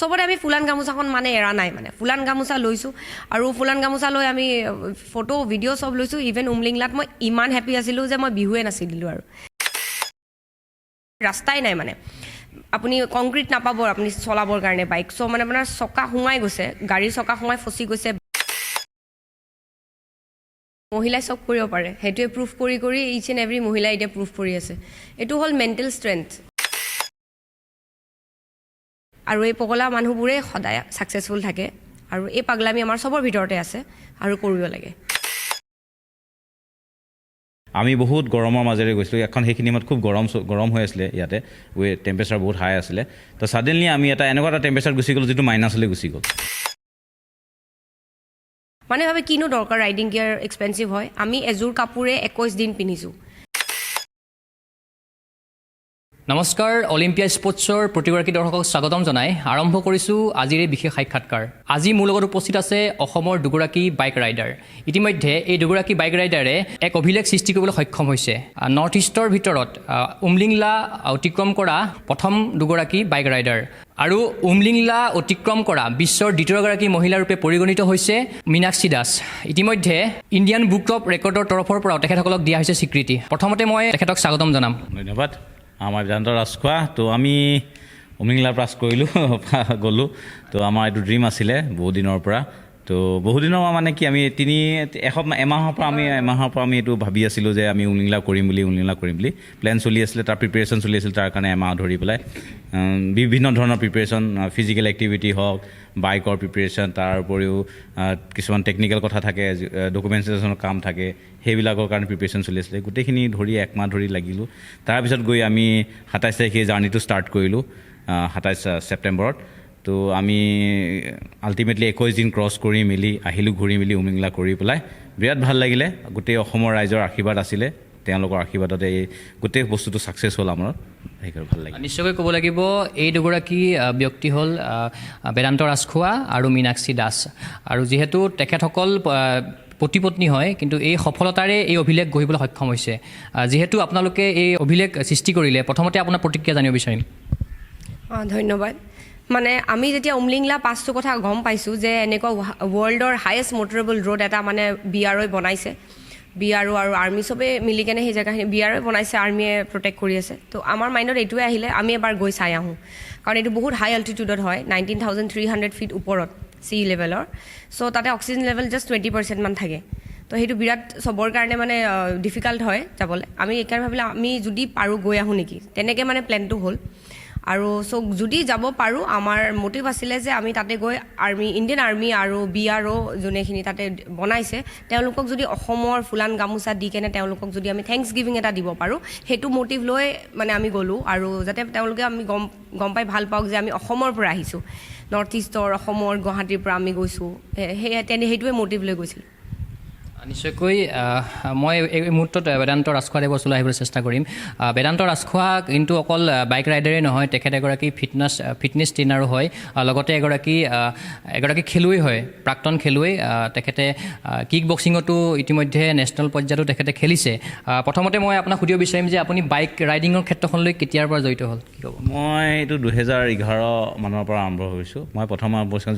সবতে আমি ফুলান গামোচাখন মানে এৰা নাই মানে ফুলান গামোচা লৈছোঁ আৰু ফুলান গামোচা লৈ আমি ফটো ভিডিঅ' চব লৈছোঁ ইভেন উমলিংলাত মই ইমান হেপী আছিলোঁ যে মই বিহুৱে নাচিলোঁ আৰু ৰাস্তাই নাই মানে আপুনি কংক্ৰিট নাপাব আপুনি চলাবৰ কাৰণে বাইক চ' মানে আপোনাৰ চকা সোমাই গৈছে গাড়ীৰ চকা সোমাই ফচি গৈছে মহিলাই চব কৰিব পাৰে সেইটোৱে প্ৰুফ কৰি কৰি ইচ এণ্ড এভৰি মহিলাই এতিয়া প্ৰুফ কৰি আছে এইটো হ'ল মেণ্টেল ষ্ট্ৰেংথ আৰু এই পগলা মানুহবোৰে সদায় ছাকচেছফুল থাকে আৰু এই পাগলামি আমাৰ চবৰ ভিতৰতে আছে আৰু কৰিব লাগে আমি বহুত গৰমৰ মাজেৰে গৈছিলোঁ এখন সেইখিনি সময়ত খুব গৰম হৈ আছিলে ইয়াতে টেম্পাৰেচাৰ বহুত হাই আছিলে তো ছাডেনলি আমি এনেকুৱা এটা টেম্পাৰেচাৰ গুচি গ'লোঁ যিটো মাইনাছলৈ গুচি গ'ল মানে ভাবে কিনো দৰকাৰ ৰাইডিং গিয়াৰ এক্সপেঞ্চিভ হয় আমি এযোৰ কাপোৰে 21 দিন পিন্ধিছোঁ নমস্কাৰ অলিম্পিয়া স্পৰ্টছৰ প্ৰতিগৰাকী দৰ্শকক স্বাগতম জনাই আৰম্ভ কৰিছোঁ আজিৰ এই বিশেষ সাক্ষাৎকাৰ আজি মোৰ লগত উপস্থিত আছে অসমৰ দুগৰাকী বাইক ৰাইডাৰ ইতিমধ্যে এই দুগৰাকী বাইক ৰাইডাৰে এক অভিলেখ সৃষ্টি কৰিবলৈ সক্ষম হৈছে নৰ্থ ইষ্টৰ ভিতৰত উমলিংলা অতিক্ৰম কৰা প্ৰথম দুগৰাকী বাইক ৰাইডাৰ আৰু উমলিংলা অতিক্ৰম কৰা বিশ্বৰ দ্বিতীয়গৰাকী মহিলা ৰূপে পৰিগণিত হৈছে মীনাক্ষী দাস ইতিমধ্যে ইণ্ডিয়ান বুক অফ ৰেকৰ্ডৰ তৰফৰ পৰা তেখেতসকলক দিয়া হৈছে স্বীকৃতি প্ৰথমতে মই তেখেতক স্বাগতম জনাম ধন্যবাদ আমাৰ বেদান্ত ৰাজখোৱা তো আমি উমলিংলাৰ পাছ কৰিলোঁ গ'লোঁ তো আমাৰ এইটো ড্ৰিম আছিলে বহুত দিনৰ পৰা তো বহুত দিনৰ মানে কি আমি এমাহৰ পৰা আমি এইটো ভাবি আছিলোঁ যে আমি উমলিংলা কৰিম বুলি প্লেন চলি আছিলে তাৰ প্ৰিপেৰেশ্যন চলি আছিল তাৰ কাৰণে এমাহ ধৰি পেলাই বিভিন্ন ধৰণৰ প্ৰিপেৰেশ্যন ফিজিকেল এক্টিভিটি হওক বাইকৰ প্ৰিপেৰেশ্যন তাৰ উপৰিও কিছুমান টেকনিকেল কথা থাকে ডকুমেণ্টেশ্যনৰ কাম থাকে সেইবিলাকৰ কাৰণে প্ৰিপেৰেশ্যন চলি আছিলে গোটেইখিনি ধৰি একমাহ ধৰি লাগিলোঁ তাৰপিছত গৈ আমি 27 তাৰিখে জাৰ্ণিটো ষ্টাৰ্ট কৰিলোঁ 27 ছেপ্টেম্বৰত তো আমি আল্টিমেটলি 21 দিন ক্ৰছ কৰি মেলি আহিলোঁ ঘূৰি মেলি উমলিংলা কৰি পেলাই বিৰাট ভাল লাগিলে গোটেই অসমৰ ৰাইজৰ আশীৰ্বাদ আছিলে তেওঁলোকৰ আশীৰ্বাদতে এই গোটেই বস্তুটো ছাকচেছ হ'ল আমাৰ সেইকাৰণে ভাল লাগিল নিশ্চয়কৈ ক'ব লাগিব এই দুগৰাকী ব্যক্তি হ'ল বেদান্ত ৰাজখোৱা আৰু মীনাক্ষী দাস আৰু যিহেতু তেখেতসকল পতিপত্নী হয় কিন্তু এই সফলতাৰে এই অভিলেখ গঢ়িবলৈ সক্ষম হৈছে যিহেতু আপোনালোকে এই অভিলেখ সৃষ্টি কৰিলে প্ৰথমতে আপোনাৰ প্ৰতিক্ৰিয়া জানিব বিচাৰিম ধন্যবাদ মানে আমি যেতিয়া উমলিংলা পাছটোৰ কথা গম পাইছোঁ যে এনেকুৱা ৱৰ্ল্ডৰ হায়েষ্ট মটৰেবল ৰোড এটা মানে BROই বনাইছে BRO আৰু আৰ্মি চবে মিলি কেনে সেই জেগাখিনি BROই বনাইছে আৰ্মিয়ে প্ৰটেক্ট কৰি আছে তো আমাৰ মাইণ্ডত এইটোৱে আহিলে আমি এবাৰ গৈ চাই আহোঁ কাৰণ এইটো বহুত হাই এল্টিটিউডত হয় 19,300 ফিট ওপৰত চি লেভেলৰ চ' তাতে অক্সিজেন লেভেল জাষ্ট 20% মান থাকে তো সেইটো বিৰাট চবৰ কাৰণে মানে ডিফিকাল্ট হয় যাবলৈ আমি এইকাৰণে ভাবিলে আমি যদি পাৰোঁ গৈ আহোঁ নেকি তেনেকৈ মানে প্লেনটো হ'ল আৰু চ' যদি যাব পাৰোঁ আমাৰ মটিভ আছিলে যে আমি তাতে গৈ ইণ্ডিয়ান আৰ্মি আৰু BRO যোনেখিনি তাতে বনাইছে তেওঁলোকক যদি অসমৰ ফুলান গামোচা দি কেনে তেওঁলোকক যদি আমি থেংকছ গিভিং এটা দিব পাৰোঁ সেইটো মটিভ লৈ মানে আমি গ'লোঁ আৰু যাতে তেওঁলোকে আমি গম পাই ভাল পাওক যে আমি অসমৰ পৰা আহিছোঁ নৰ্থ ইষ্টৰ অসমৰ গুৱাহাটীৰ পৰা আমি গৈছোঁ সেইটোৱে মটিভ লৈ গৈছিলোঁ নিশ্চয়কৈ মই এই মুহূৰ্তত বেদান্ত ৰাজখোৱাদেৱৰ ওচৰলৈ আহিবলৈ চেষ্টা কৰিম বেদান্ত ৰাজখোৱা কিন্তু অকল বাইক ৰাইডাৰেই নহয় তেখেত এগৰাকী ফিটনেছ ট্ৰেইনাৰো হয় লগতে এগৰাকী খেলুৱৈ হয় প্ৰাক্তন খেলুৱৈ তেখেতে কিক বক্সিঙতো ইতিমধ্যে নেশ্যনেল পৰ্যায়তো তেখেতে খেলিছে প্ৰথমতে মই আপোনাক সুধিব বিচাৰিম যে আপুনি বাইক ৰাইডিঙৰ ক্ষেত্ৰখনলৈ কেতিয়াৰ পৰা জড়িত হ'ল কি ক'ব মই এইটো 2011 মানৰ পৰা আৰম্ভ কৰিছোঁ মই প্ৰথম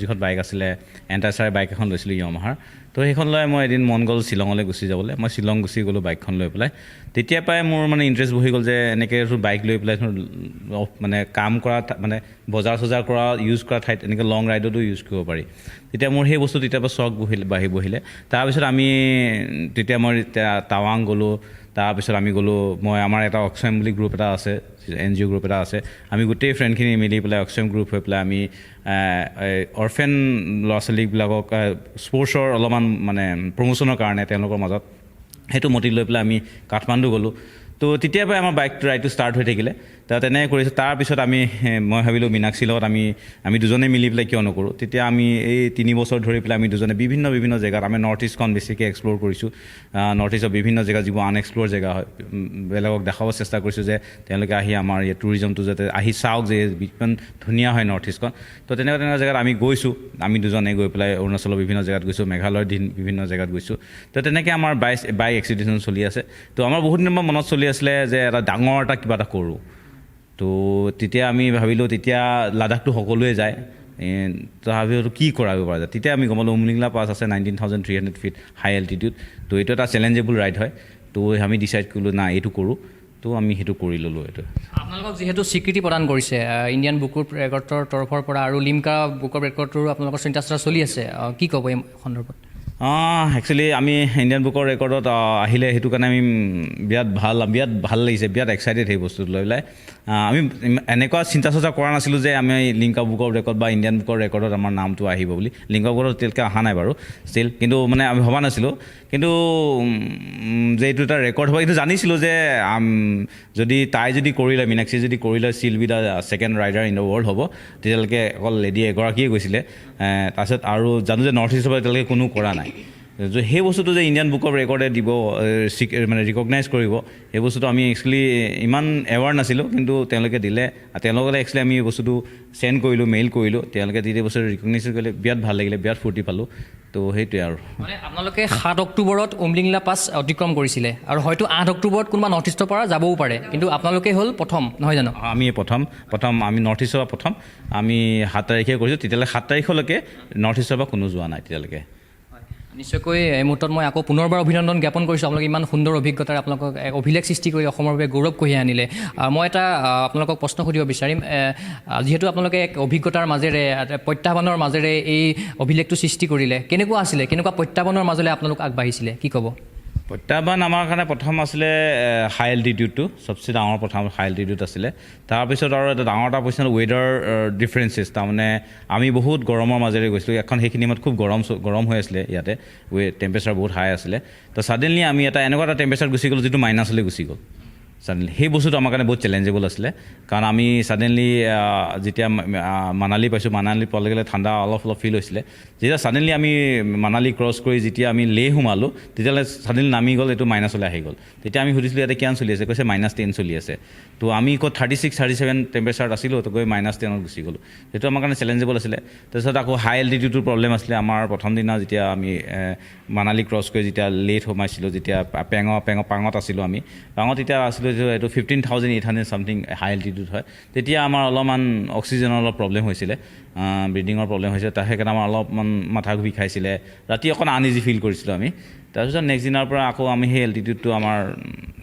যিখন বাইক আছিলে এণ্টাৰচাৰ বাইক এখন লৈছিলোঁ য়ামাহাৰ তো সেইখন লৈ মই এদিন মন গ'ল শ্বিলঙলৈ গুচি যাবলৈ মই শ্বিলং গুচি গ'লোঁ বাইকখন লৈ পেলাই তেতিয়াৰ পৰাই মোৰ মানে ইণ্টাৰেষ্ট বহি গ'ল যে এনেকৈ বাইক লৈ পেলাই মানে কাম কৰা মানে বজাৰ চজাৰ কৰা ইউজ কৰা ঠাইত এনেকৈ লং ৰাইডতো ইউজ কৰিব পাৰি তেতিয়া মোৰ সেই বস্তু তেতিয়াৰ পৰা চখ বাঢ়ি বহিলে তাৰপিছত তেতিয়া মই টাৱাং গ'লোঁ তাৰপিছত আমি গ'লোঁ মই আমাৰ এটা অক্সিজেন বুলি গ্ৰুপ এটা আছে NGO গ্ৰুপ এটা আছে আমি গোটেই ফ্ৰেণ্ডখিনি মিলি পেলাই অক্সিজেন গ্ৰুপ হৈ পেলাই আমি অৰফেন ল'ৰা ছোৱালীবিলাকক স্পৰ্টছৰ অলপমান মানে প্ৰমোশ্যনৰ কাৰণে তেওঁলোকৰ মাজত সেইটো মটিভ লৈ পেলাই আমি কাঠমাণ্ডু গ'লোঁ তো তেতিয়াৰ পৰাই আমাৰ বাইক ৰাইডটো ষ্টাৰ্ট হৈ থাকিলে তেনেকৈ কৰিছোঁ তাৰপিছত মই ভাবিলোঁ মীনাক্ষীৰ লগত আমি দুজনে মিলি পেলাই কিয় নকৰোঁ তেতিয়া আমি এই 3 বছৰ ধৰি পেলাই আমি দুজনে বিভিন্ন জেগাত আমি নৰ্থ ইষ্টখন বেছিকৈ এক্সপ্ল'ৰ কৰিছোঁ নৰ্থ ইষ্টৰ বিভিন্ন জেগা যিবোৰ আনএক্সপ্ল'ৰ জেগা হয় বেলেগক দেখাব চেষ্টা কৰিছোঁ যে তেওঁলোকে আহি আমাৰ এই টুৰিজমটো যাতে আহি চাওক যে ইমান ধুনীয়া হয় নৰ্থ ইষ্টখন তো তেনেকুৱা জেগাত আমি গৈছোঁ আমি দুজনে গৈ পেলাই অৰুণাচলৰ বিভিন্ন জেগাত গৈছোঁ মেঘালয়ৰ বিভিন্ন জেগাত গৈছোঁ তো তেনেকৈ আমাৰ বাইক এক্সিবিশ্যন চলি আছে তো আমাৰ বহুত দিনৰ মনত চলি আছিলে যে এটা ডাঙৰ কিবা এটা কৰোঁ তো তেতিয়া আমি ভাবিলোঁ তেতিয়া লাডাখটো সকলোৱে যায় তথাপিও কি কৰাব পৰা যায় তেতিয়া আমি গম পালোঁ উমলিংলা পাছ আছে 19,300 ফিট হাই এল্টিটিউড তো এইটো এটা চেলেঞ্জেবল ৰাইড হয় তো আমি ডিচাইড কৰিলোঁ না এইটো কৰোঁ তো আমি সেইটো কৰি ল'লোঁ এইটো আপোনালোকক যিহেতু স্বীকৃতি প্ৰদান কৰিছে ইণ্ডিয়ান বুক অফ ৰেকৰ্ডৰ তৰফৰ পৰা আৰু লিমকা বুক অফ ৰেকৰ্ডৰো আপোনালোকৰ চিন্তা চৰ্চা চলি আছে কি ক'ব এই সন্দৰ্ভত একচুৱেলি আমি ইণ্ডিয়ান বুকৰ ৰেকৰ্ডত আহিলে সেইটো কাৰণে আমি বিৰাট ভাল লাগিছে বিৰাট এক্সাইটেড সেই বস্তুটো লৈ পেলাই আমি এনেকুৱা চিন্তা চৰ্চা কৰা নাছিলোঁ যে আমি লিংকা বুক অফ ৰেকৰ্ড বা ইণ্ডিয়ান বুকৰ ৰেকৰ্ডত আমাৰ নামটো আহিব বুলি লিংকা বুকত এতিয়ালৈকে অহা নাই বাৰু ষ্টিল কিন্তু মানে আমি ভবা নাছিলোঁ কিন্তু যে এইটো এটা ৰেকৰ্ড হ'ব এইটো জানিছিলোঁ যে যদি তাই যদি কৰিলে মীনাক্ষী যদি কৰিলে she'll be the second rider in the world হ'ব তেতিয়ালৈকে অকল লেডি এগৰাকীয়ে গৈছিলে তাৰপিছত আৰু জানো যে নৰ্থ ইষ্টৰ পৰা এতিয়ালৈকে কোনো কৰা নাই সেই বস্তুটো যে ইণ্ডিয়ান বুক অফ ৰেকৰ্ডে দিব মানে ৰিকগনাইজ কৰিব সেই বস্তুটো আমি একচুৱেলি ইমান এৱাৰ নাছিলোঁ কিন্তু তেওঁলোকে দিলে তেওঁলোকলে একচুৱেলি আমি বস্তুটো চেণ্ড কৰিলোঁ মেইল কৰিলোঁ তেওঁলোকে যেতিয়া বস্তুটো ৰিকগনাইজ কৰিলে বিৰাট ভাল লাগিলে বিৰাট ফূৰ্তি পালোঁ তো সেইটোৱে আৰু মানে আপোনালোকে 7 অক্টোবৰত উমলিংলা পাছ অতিক্ৰম কৰিছিলে আৰু হয়তো 8 অক্টোবৰত কোনোবা নৰ্থ ইষ্টৰ পৰা যাবও পাৰে কিন্তু আপোনালোকে হ'ল প্ৰথম নহয় জানো আমি প্ৰথম আমি নৰ্থ ইষ্টৰ পৰা প্ৰথম আমি 7 তাৰিখে কৰিছোঁ তেতিয়াহ'লে 7 তাৰিখলৈকে নৰ্থ ইষ্টৰ পৰা কোনো যোৱা নাই তেতিয়ালৈকে নিশ্চয়কৈ এই মুহূৰ্তত মই আকৌ পুনৰবাৰ অভিনন্দন জ্ঞাপন কৰিছোঁ আপোনালোকে ইমান সুন্দৰ অভিজ্ঞতাৰে আপোনালোকক এক অভিলেখ সৃষ্টি কৰি অসমৰ বাবে গৌৰৱ কঢ়িয়াই আনিলে মই এটা আপোনালোকক প্ৰশ্ন সুধিব বিচাৰিম যিহেতু আপোনালোকে এক অভিজ্ঞতাৰ মাজেৰে প্ৰত্যাহ্বানৰ মাজেৰে এই অভিলেখটো সৃষ্টি কৰিলে কেনেকুৱা আছিলে কেনেকুৱা প্ৰত্যাহ্বানৰ মাজেৰে আপোনালোক আগবাঢ়িছিলে কি ক'ব প্ৰত্যাহ্বান আমাৰ কাৰণে প্ৰথম আছিলে হাই এল্টিটিউডটো চবচে ডাঙৰ প্ৰথম হাই এল্টিটিউড আছিলে তাৰপিছত আৰু এটা ডাঙৰ এটা পইচা ৱেডাৰ ডিফাৰেঞ্চেছ তাৰমানে আমি বহুত গৰমৰ মাজেৰে গৈছিলোঁ এখন সেইখিনি সময়ত খুব গৰম হৈ আছিলে ইয়াতে টেম্পাৰেচাৰ বহুত হাই আছিলে তো ছাডেনলি আমি এনেকুৱা এটা টেম্পাৰেচাৰ গুচি গ'লোঁ যিটো মাইনাছলৈ গুচি গ'ল ছাডেনলি সেই বস্তুটো আমাৰ কাৰণে বহুত চেলেঞ্জেবল আছিলে কাৰণ আমি ছাডেনলি যেতিয়া মানালী পাইছোঁ মানালী পোৱালৈ গ'লে ঠাণ্ডা অলপ ফিল হৈছিলে যেতিয়া ছাডেনলি আমি মানালী ক্ৰছ কৰি যেতিয়া আমি লে সোমালোঁ তেতিয়াহ'লে ছাডেনলি নামি গ'ল এইটো মাইনাছলৈ আহি গ'ল তেতিয়া আমি সুধিছিলোঁ ইয়াতে কিমান চলি আছে কৈছে -10 চলি আছে তো আমি ক'ত 36-37 টেম্পাৰেচাৰত আছিলোঁ তো গৈ -10ত গুচি গ'লোঁ সেইটো আমাৰ কাৰণে চেলেঞ্জেবল আছিলে তাৰপিছত আকৌ হাই এল্টিটিউডৰ প্ৰব্লেম আছিলে আমাৰ প্ৰথম দিনা যেতিয়া আমি মানালী ক্ৰছ কৰি যেতিয়া লেট সোমাইছিলোঁ যেতিয়া পাঙত আছিলোঁ আমি পাঙত তেতিয়া আছিলোঁ এইটো 15,800 ছামথিং হাই এল্টিটিউড হয় তেতিয়া আমাৰ অলপমান অক্সিজেনৰ অলপ প্ৰব্লেম হৈছিলে ব্ৰিডিঙৰ প্ৰব্লেম হৈছিলে সেইকাৰণে আমাৰ অলপমান মাথা বিষাইছিলে ৰাতি অকণ আনইজি ফিল কৰিছিলোঁ আমি তাৰপিছত নেক্সট দিনাৰ পৰা আকৌ আমি সেই এল্টিটিউডটো আমাৰ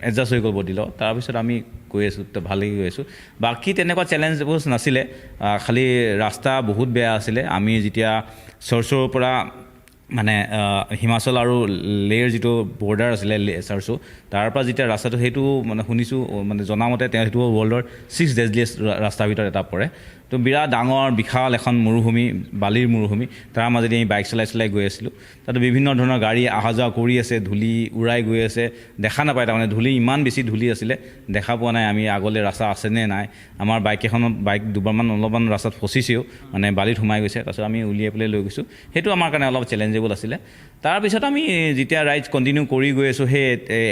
এডজাষ্ট হৈ গ'ল বডিলত তাৰপিছত আমি গৈ আছোঁ ভালেই গৈ আছোঁ বাকী তেনেকুৱা চেলেঞ্জেবল নাছিলে খালি ৰাস্তা বহুত বেয়া আছিলে আমি যেতিয়া চৰ্চৰ পৰা মানে হিমাচল আৰু লেৰ যিটো বৰ্ডাৰ আছিলে চাৰ্চো তাৰ পৰা যেতিয়া ৰাস্তাটো সেইটো মানে শুনিছোঁ মানে জনামতে তেওঁ সেইটো ৱৰ্ল্ডৰ 6 ডেজলিয়েষ্ট ৰাস্তাৰ ভিতৰত এটা পৰে তো বিৰাট ডাঙৰ বিশাল এখন মৰুভূমি বালিৰ মৰুভূমি তাৰ মাজেদি আমি বাইক চলাই গৈ আছিলোঁ তাতে বিভিন্ন ধৰণৰ গাড়ী অহা যোৱা কৰি আছে ধূলি উৰাই গৈ আছে দেখা নাপায় তাৰমানে ধূলি ইমান বেছি ধূলি আছিলে দেখা পোৱা নাই আমি আগলৈ ৰাস্তা আছেনে নাই আমাৰ বাইক দুবাৰমান অলপমান ৰাস্তাত ফচিছেও মানে বালিত সোমাই গৈছে তাৰপিছত আমি উলিয়াই পেলাই লৈ গৈছোঁ সেইটো আমাৰ কাৰণে অলপ চেলেঞ্জেবল আছিলে তাৰপিছত আমি যেতিয়া ৰাইড কণ্টিনিউ কৰি গৈ আছোঁ সেই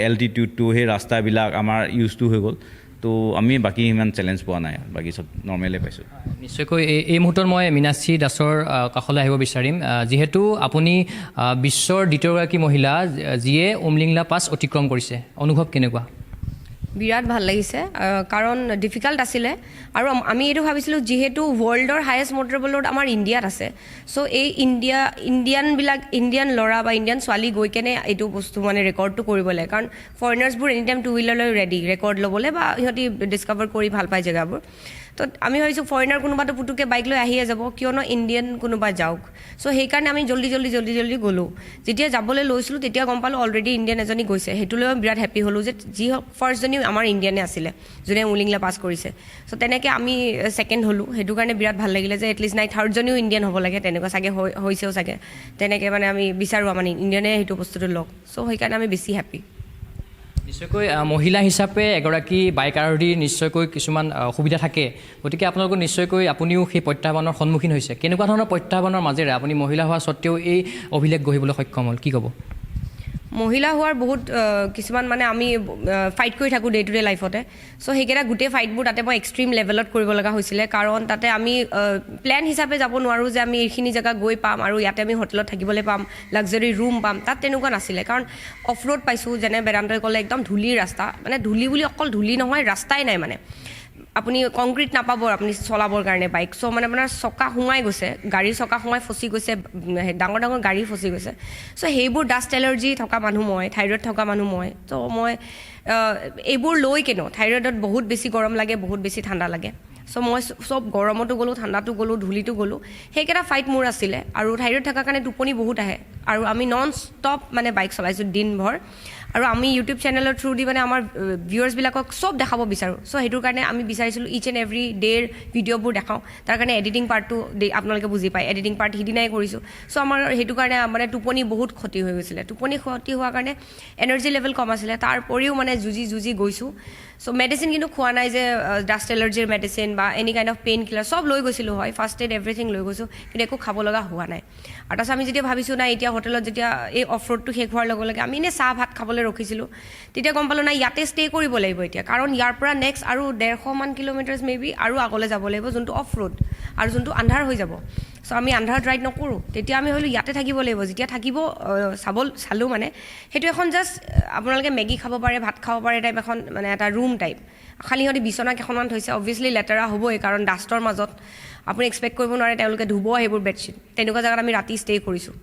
এল্টিটিউডটো সেই ৰাস্তাবিলাক আমাৰ ইউজটো হৈ গ'ল তো আমি বাকী ইমান চেলেঞ্জ পোৱা নাই বাকী চব নৰ্মেলে পাইছোঁ নিশ্চয়কৈ এই মুহূৰ্তত মই মীনাক্ষী দাসৰ কাষলৈ আহিব বিচাৰিম যিহেতু আপুনি বিশ্বৰ দ্বিতীয়গৰাকী মহিলা যিয়ে উমলিংলা পাছ অতিক্ৰম কৰিছে অনুভৱ কেনেকুৱা বিৰাট ভাল লাগিছে কাৰণ ডিফিকাল্ট আছিলে আৰু আমি এইটো ভাবিছিলোঁ যিহেতু ৱৰ্ল্ডৰ হায়েষ্ট মটৰেবল ৰোড আমাৰ ইণ্ডিয়াত আছে চ' এই ইণ্ডিয়ান ল'ৰা বা ইণ্ডিয়ান ছোৱালী গৈ কেনে এইটো বস্তু মানে ৰেকৰ্ডটো কৰিব লাগে কাৰণ ফৰেনাৰ্ছবোৰ এনি টাইম 2 হুইলাৰলৈ ৰেডি ৰেকৰ্ড ল'বলৈ বা সিহঁতি ডিছকভাৰ কৰি ভাল পায় জেগাবোৰ তো আমি ভাবিছোঁ ফৰেনাৰ কোনোবাটো পুতুকৈ বাইক লৈ আহিয়ে যাব কিয়নো ইণ্ডিয়ান কোনোবা যাওক চ' সেইকাৰণে আমি জল্দি গ'লোঁ যেতিয়া যাবলৈ লৈছিলোঁ তেতিয়া গম পালোঁ অলৰেডি ইণ্ডিয়ান এজনী গৈছে সেইটোলৈ আমি বিৰাট হেপ্পী হ'লোঁ যে যি ফাৰ্ষ্টজনী আমাৰ ইণ্ডিয়ানে আছিলে যোনে উমলিংলা পাছ কৰিছে চ' তেনেকৈ আমি ছেকেণ্ড হ'লোঁ সেইটো কাৰণে বিৰাট ভাল লাগিলে যে এটলিষ্ট নাই থাৰ্ডজনীও ইণ্ডিয়ান হ'ব লাগে তেনেকুৱা চাগে হৈছেও চাগে তেনেকৈ মানে আমি বিচাৰোঁ মানে ইণ্ডিয়ানে সেইটো বস্তুটো লওক চ' সেইকাৰণে আমি বেছি হেপ্পী নিশ্চয়কৈ মহিলা হিচাপে এগৰাকী বাইক আৰোহীৰ নিশ্চয়কৈ কিছুমান অসুবিধা থাকে গতিকে আপোনালোকৰ নিশ্চয়কৈ আপুনিও সেই প্ৰত্যাহ্বানৰ সন্মুখীন হৈছে কেনেকুৱা ধৰণৰ প্ৰত্যাহ্বানৰ মাজেৰে আপুনি মহিলা হোৱা স্বত্তেও এই অভিলেখ গঢ়িবলৈ সক্ষম হ'ল কি ক'ব মহিলা হোৱাৰ বহুত কিছুমান মানে আমি ফাইট কৰি থাকোঁ ডে টু ডে লাইফতে চ' সেইকেইটা গোটেই ফাইটবোৰ তাতে মই এক্সট্ৰিম লেভেলত কৰিব লগা হৈছিলে কাৰণ তাতে আমি প্লেন হিচাপে যাব নোৱাৰোঁ যে আমি এইখিনি জেগা গৈ পাম আৰু ইয়াতে আমি হোটেলত থাকিবলৈ পাম লাক্সাৰী ৰুম পাম তাত তেনেকুৱা নাছিলে কাৰণ অফ ৰোড পাইছোঁ যেনে বেদান্তই ক'লে একদম ধূলিৰ ৰাস্তা মানে ধূলি বুলি অকল ধূলি নহয় ৰাস্তাই নাই মানে আপুনি কংক্ৰিট নাপাব আপুনি চলাবৰ কাৰণে বাইক চ' মানে আপোনাৰ চকা সোমাই গৈছে গাড়ীৰ চকা সোমাই ফচি গৈছে ডাঙৰ ডাঙৰ গাড়ী ফচি গৈছে চ' সেইবোৰ ডাষ্ট এলাৰ্জি থকা মানুহ মই থাইৰয়ড থকা মানুহ মই ত' মই এইবোৰ লৈ কেনো থাইৰয়ডত বহুত বেছি গৰম লাগে বহুত বেছি ঠাণ্ডা লাগে চ' মই চব গৰমতো গ'লোঁ ঠাণ্ডাটো গ'লোঁ ধূলিটো গ'লোঁ সেইকেইটা ফাইট মোৰ আছিলে আৰু থাইৰয়ড থকাৰ কাৰণে টোপনি বহুত আহে আৰু আমি নন ষ্টপ মানে বাইক চলাইছোঁ দিনভৰ আৰু আমি ইউটিউব চেনেলৰ থ্ৰু দি মানে আমাৰ ভিউৱাৰ্ছবিলাকক চব দেখাব বিচাৰোঁ চ' সেইটোৰ কাৰণে আমি বিচাৰিছিলোঁ ইচ এণ্ড এভৰি ডে'ৰ ভিডিঅ'বোৰ দেখাওঁ তাৰ কাৰণে এডিটিং পাৰ্টটো আপোনালোকে বুজি পায় এডিটিং পাৰ্ট সিদিনাই কৰিছোঁ চ' আমাৰ সেইটো কাৰণে মানে টোপনি বহুত ক্ষতি হৈ গৈছিলে টোপনি ক্ষতি হোৱাৰ কাৰণে এনাৰ্জি লেভেল কম আছিলে তাৰ উপৰিও মানে যুঁজি গৈছোঁ চ' মেডিচিন কিন্তু খোৱা নাই যে ডাষ্ট এলাৰ্জিৰ মেডিচিন বা any kind of pain killer চব লৈ গৈছিলোঁ হয় ফাৰ্ষ্ট এড এভৰিথিং লৈ গৈছোঁ কিন্তু একো খাব লগা হোৱা নাই আৰু তাৰপিছত আমি যেতিয়া ভাবিছোঁ নাই এতিয়া হোটেলত যেতিয়া এই অফ ৰোডটো শেষ হোৱাৰ লগে লগে আমি এনেই চাহ ভাত খাবলৈ ৰখিছিলোঁ তেতিয়া গম পালোঁ নাই ইয়াতে ষ্টে কৰিব লাগিব এতিয়া কাৰণ ইয়াৰ পৰা নেক্সট আৰু 150মান কিলোমিটাৰ্ছ মেবি আৰু আগলৈ যাব লাগিব যোনটো অফ ৰোড আৰু যোনটো আন্ধাৰ হৈ যাব চ' আমি আন্ধাৰত ৰাইড নকৰোঁ তেতিয়া আমি হ'লোঁ ইয়াতে থাকিব লাগিব যেতিয়া থাকিব চালোঁ মানে সেইটো এখন জাষ্ট আপোনালোকে মেগী খাব পাৰে ভাত খাব পাৰে টাইপ এখন মানে এটা ৰুম টাইপ খালি সিহঁতি বিচনা কেইখনমান থৈছে অবভিয়াছলি লেতেৰা হ'বই কাৰণ ডাষ্টৰ মাজত আপুনি এক্সপেক্ট কৰিব নোৱাৰে তেওঁলোকে ধুব সেইবোৰ বেডশ্বীট তেনেকুৱা জেগাত আমি ৰাতি ষ্টে কৰিছোঁ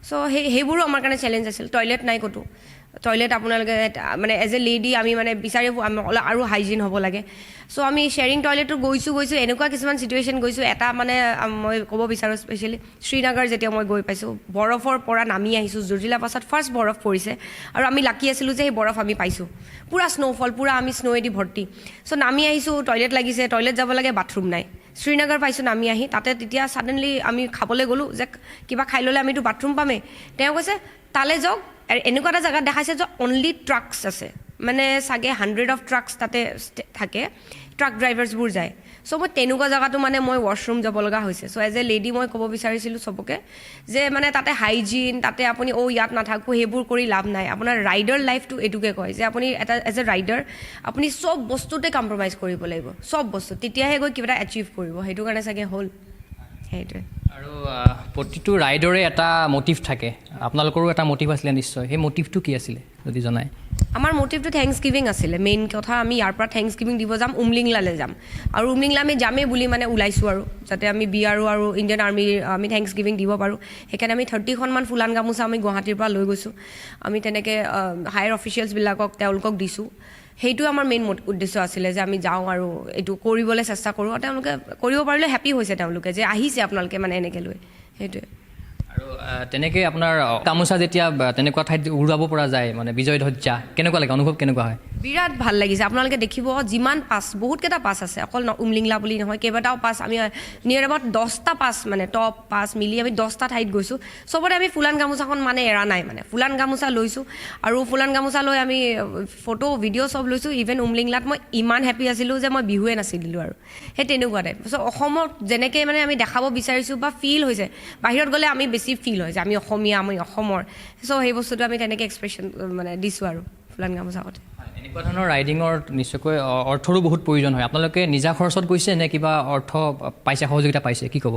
চ' সেইবোৰো আমাৰ কাৰণে চেলেঞ্জ আছিল টয়লেট নাই ক'তো টয়লেট আপোনালোকে মানে এজ এ লেডি আমি মানে বিচাৰি আৰু হাইজিন হ'ব লাগে চ' আমি শ্বেয়াৰিং টয়লেটটো গৈছোঁ এনেকুৱা কিছুমান চিটুৱেশ্যন গৈছোঁ এটা মানে মই ক'ব বিচাৰোঁ স্পেচিয়েলি শ্ৰীনগৰ যেতিয়া মই গৈ পাইছোঁ বৰফৰ পৰা নামি আহিছোঁ জুৰ্জিলা পাছত ফাৰ্ষ্ট বৰফ পৰিছে আৰু আমি লাকি আছিলোঁ যে সেই বৰফ আমি পাইছোঁ পূৰা স্ন'ফল পূৰা আমি স্ন'ৱেদি ভৰ্তি চ' নামি আহিছোঁ টয়লেট লাগিছে টয়লেট যাব লাগে বাথৰুম নাই শ্ৰীনগৰ পাইছোঁ নামি আহি তাতে তেতিয়া ছাডেনলি আমি খাবলৈ গ'লোঁ যে কিবা খাই ল'লে আমিতো বাথৰুম পামেই তেওঁ কৈছে তালৈ যাওক এনেকুৱা এটা জেগাত দেখাইছে যে অনলি ট্ৰাকছ আছে মানে চাগে 100 অফ ট্ৰাকছ তাতে থাকে ট্ৰাক ড্ৰাইভাৰ্ছবোৰ যায় চ' মই তেনেকুৱা জেগাটো মানে মই ৱাশ্বৰুম যাব লগা হৈছে চ' এজ এ লেডি মই ক'ব বিচাৰিছিলোঁ চবকে যে মানে তাতে হাইজিন তাতে আপুনি ইয়াত নাথাকোঁ সেইবোৰ কৰি লাভ নাই আপোনাৰ ৰাইডাৰ লাইফটো এইটোকে কয় যে আপুনি এটা এজ এ ৰাইডাৰ আপুনি চব বস্তুতে কম্প্ৰমাইজ কৰিব লাগিব চব বস্তু তেতিয়াহে গৈ কিবা এটা এচিভ কৰিব সেইটো কাৰণে চাগে হ'ল সেইটোৱে আৰু প্ৰতিটো ৰাইডৰে এটা মটিভ থাকে আপোনালোকৰো এটা মটিভ আছিলে নিশ্চয় সেই মটিভটো কি আছিলে যদি জনায় আমাৰ মটিভটো থেংকছ গিভিং আছিলে মেইন কথা আমি ইয়াৰ পৰা থেংকছ গিভিং দিব যাম উমলিংলালৈ যাম আৰু উমলিংলা আমি যামেই বুলি মানে ওলাইছোঁ আৰু যাতে আমি BRO আৰু ইণ্ডিয়ান আৰ্মিৰ আমি থেংকছ গিভিং দিব পাৰোঁ সেইকাৰণে আমি 30খনমান ফুলান গামোচা আমি গুৱাহাটীৰ পৰা লৈ গৈছোঁ আমি তেনেকৈ হায়াৰ অফিচিয়েলছবিলাকক তেওঁলোকক দিছোঁ সেইটো আমাৰ মেইন উদ্দেশ্য আছিলে যে আমি যাওঁ আৰু এইটো কৰিবলৈ চেষ্টা কৰোঁ আৰু তেওঁলোকে কৰিব পাৰিলে হেপী হৈছে তেওঁলোকে যে আহিছে আপোনালোকে মানে এনেকৈ লৈ সেইটোৱে আৰু তেনেকৈ আপোনাৰ গামোচা যেতিয়া তেনেকুৱা ঠাইত উৰুৱাব পৰা যায় মানে বিজয় ধ্বজা কেনেকুৱা লাগে অনুভৱ কেনেকুৱা হয় বিৰাট ভাল লাগিছে আপোনালোকে দেখিব যিমান পাছ বহুতকেইটা পাছ আছে অকল উমলিংলা বুলি নহয় কেইবাটাও পাছ আমি নিয়াৰ এবাউট 10টা পাছ মানে টপ পাছ মিলি আমি 10টা ঠাইত গৈছোঁ চবতে আমি ফুলান গামোচাখন মানে এৰা নাই মানে ফুলান গামোচা লৈছোঁ আৰু ফুলান গামোচা লৈ আমি ফটো ভিডিঅ' চব লৈছোঁ ইভেন উমলিংলাত মই ইমান হেপী আছিলোঁ যে মই বিহুৱে নাচিলোঁ আৰু সেই তেনেকুৱা টাইপ চ' অসমত যেনেকৈ মানে আমি দেখাব বিচাৰিছোঁ বা ফিল হৈছে বাহিৰত গ'লে আমি বেছি ফিল হয় যে আমি অসমীয়া আমি অসমৰ চ' সেই বস্তুটো আমি তেনেকৈ এক্সপ্ৰেশ্যন মানে দিছোঁ আৰু ফুলান গামোচাতে এনেকুৱা ধৰণৰ ৰাইডিঙৰ নিশ্চয়কৈ অৰ্থৰো বহুত প্ৰয়োজন হয় আপোনালোকে নিজা খৰচত গৈছে নে কিবা অৰ্থ পাইছে সহযোগিতা পাইছে কি ক'ব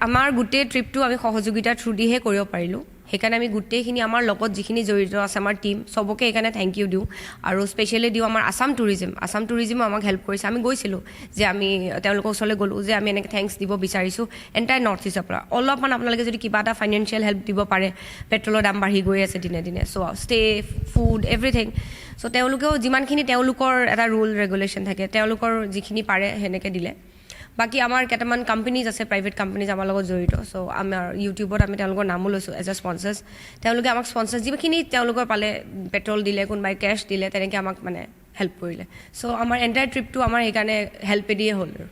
আমাৰ গোটেই ট্ৰিপটো আমি সহযোগিতাৰ থ্ৰু দিহে কৰিব পাৰিলোঁ সেইকাৰণে আমি গোটেইখিনি আমাৰ লগত যিখিনি জড়িত আছে আমাৰ টীম চবকে সেইকাৰণে থেংক ইউ দিওঁ আৰু স্পেচিয়েলি দিওঁ আমাৰ আছাম টুৰিজিমো আমাক হেল্প কৰিছে আমি গৈছিলোঁ যে আমি তেওঁলোকৰ ওচৰলৈ গ'লোঁ যে আমি এনেকৈ থেংকছ দিব বিচাৰিছোঁ এণ্টায়াৰ নৰ্থ ইষ্টৰ পৰা অলপমান আপোনালোকে যদি কিবা এটা ফাইনেন্সিয়েল হেল্প দিব পাৰে পেট্ৰলৰ দাম বাঢ়ি গৈ আছে দিনে দিনে চ' ষ্টে ফুড এভৰিথিং চ' তেওঁলোকেও যিমানখিনি তেওঁলোকৰ এটা ৰুল ৰেগুলেশ্যন থাকে তেওঁলোকৰ যিখিনি পাৰে সেনেকৈ দিলে বাকী আমাৰ কেইটামান কোম্পানীজ আছে প্ৰাইভেট কোম্পানীজ আমাৰ লগত জড়িত চ' আমাৰ ইউটিউবত আমি তেওঁলোকৰ নামো লৈছোঁ এজ এ স্পনচাৰ্ছ তেওঁলোকে আমাক স্পনচাৰ্ছ যিখিনি তেওঁলোকৰ পালে পেট্ৰল দিলে কোনোবাই কেছ দিলে তেনেকৈ আমাক মানে হেল্প কৰিলে চ' আমাৰ এণ্টায়াৰ ট্ৰিপটো আমাৰ সেইকাৰণে হেল্পেদিয়ে হ'ল আৰু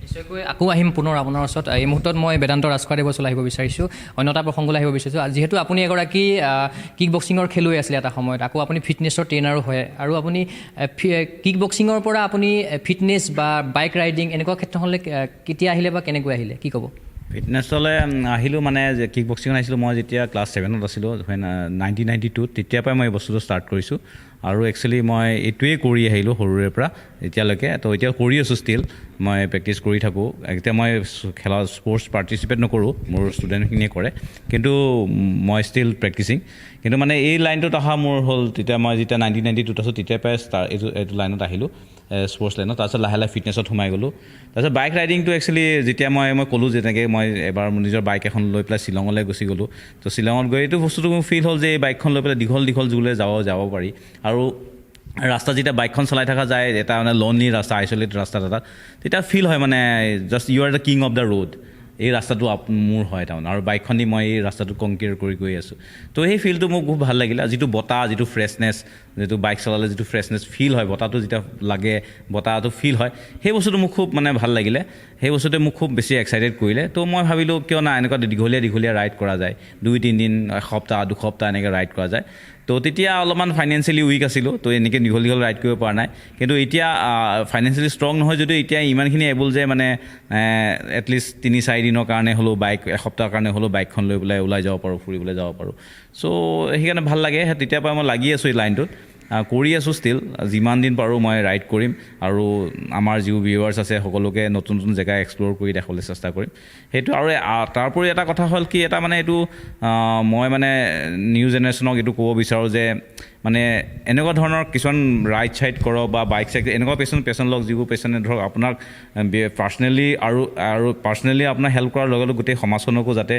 নিশ্চয়কৈ আকৌ আহিম পুনৰ আপোনাৰ ওচৰত এই মুহূৰ্তত মই বেদান্ত ৰাজখোৱা ওচৰলৈ আহিব বিচাৰিছোঁ অন্য এটা প্ৰসংগলৈ আহিব বিচাৰিছোঁ যিহেতু আপুনি এগৰাকী কিক বক্সিঙৰ খেলুৱৈ আছিলে এটা সময়ত আকৌ আপুনি ফিটনেছৰ ট্ৰেইনাৰো হয় আৰু আপুনি কিক বক্সিঙৰ পৰা আপুনি ফিটনেছ বা বাইক ৰাইডিং এনেকুৱা ক্ষেত্ৰখনলৈ কেতিয়া আহিলে বা কেনেকৈ আহিলে কি ক'ব ফিটনেছলৈ আহিলোঁ মানে যে কিক বক্সিঙত আহিছিলোঁ মই যেতিয়া ক্লাছ 7ত আছিলোঁ 1992 তেতিয়াৰ পৰাই মই এই বস্তুটো ষ্টাৰ্ট কৰিছোঁ আৰু একচুৱেলি মই এইটোৱেই কৰি আহিলোঁ সৰুৰে পৰা এতিয়ালৈকে তো এতিয়া কৰি আছোঁ ষ্টিল মই প্ৰেক্টিছ কৰি থাকোঁ এতিয়া মই খেলা স্পৰ্টছ পাৰ্টিচিপেট নকৰোঁ মোৰ ষ্টুডেণ্টখিনিয়ে কৰে কিন্তু মই ষ্টিল প্ৰেক্টিচিং কিন্তু মানে এই লাইনটোত অহা মোৰ হ'ল তেতিয়া মই যেতিয়া 1992 আছোঁ তেতিয়াৰ পৰাই এইটো লাইনত আহিলোঁ স্পৰ্টছ লাইনত তাৰপিছত লাহে লাহে ফিটনেছত সোমাই গ'লোঁ তাৰপিছত বাইক ৰাইডিংটো একচুৱেলি যেতিয়া মই ক'লোঁ যেনেকৈ মই এবাৰ নিজৰ বাইক এখন লৈ পেলাই শ্বিলঙলৈ গুচি গ'লোঁ তো শ্বিলঙত গৈ এইটো বস্তুটো মোৰ ফিল হ'ল যে এই বাইকখন লৈ পেলাই দীঘল জোৰলৈ যাব পাৰি আৰু ৰাস্তা যেতিয়া বাইকখন চলাই থকা যায় এটা মানে লনলি ৰাস্তা আইচলেটেড ৰাস্তা এটাত তেতিয়া ফিল হয় মানে just you are the king of the road এই ৰাস্তাটো মোৰ হয় তাৰমানে আৰু বাইকখন দি মই এই ৰাস্তাটো কনকিয়াৰ কৰি গৈ আছোঁ তো সেই ফিলটো মোক খুব ভাল লাগিলে যিটো বতাহ যিটো ফ্ৰেছনেছ যিটো বাইক চলালে যিটো ফ্ৰেছনেছ ফিল হয় বতাহটো যেতিয়া লাগে বতাহটো ফিল হয় সেই বস্তুটো মোক খুব মানে ভাল লাগিলে সেই বস্তুটোৱে মোক খুব বেছি এক্সাইটেড কৰিলে তো মই ভাবিলোঁ কিয় না এনেকুৱা দীঘলীয়া ৰাইড কৰা যায় 2-3 দিন এসপ্তাহ 2 সপ্তাহ এনেকৈ ৰাইড কৰা যায় তো তেতিয়া অলপমান ফাইনেন্সিয়েলি উইক আছিলোঁ তো এনেকৈ দীঘল ৰাইড কৰিব পৰা নাই কিন্তু এতিয়া ফাইনেন্সিয়েলি ষ্ট্ৰং নহয় যদিও এতিয়া ইমানখিনি এবল যে মানে এটলিষ্ট 3-4 দিনৰ কাৰণে হ'লেও বাইক এসপ্তাহৰ কাৰণে হ'লেও বাইকখন লৈ পেলাই ওলাই যাব পাৰোঁ ফুৰিবলৈ যাব পাৰোঁ চ' সেইকাৰণে ভাল লাগে তেতিয়াৰ পৰা মই লাগি আছোঁ এই লাইনটোত কৰি আছোঁ ষ্টিল যিমান দিন পাৰোঁ মই ৰাইড কৰিম আৰু আমাৰ যিবোৰ ভিউৱাৰ্ছ আছে সকলোকে নতুন জেগা এক্সপ্ল'ৰ কৰি দেখাবলৈ চেষ্টা কৰিম সেইটো আৰু তাৰোপৰি এটা কথা হ'ল কি এটা মানে এইটো মই মানে নিউ জেনেৰেশ্যনক এইটো ক'ব বিচাৰোঁ যে মানে এনেকুৱা ধৰণৰ কিছুমান ৰাইড চাইড কৰক বা বাইক চাইক এনেকুৱা পেচন লওক যিবোৰ পেচনে ধৰক আপোনাক পাৰ্চনেলি আৰু পাৰ্চনেলি আপোনাৰ হেল্প কৰাৰ লগে লগে গোটেই সমাজখনকো যাতে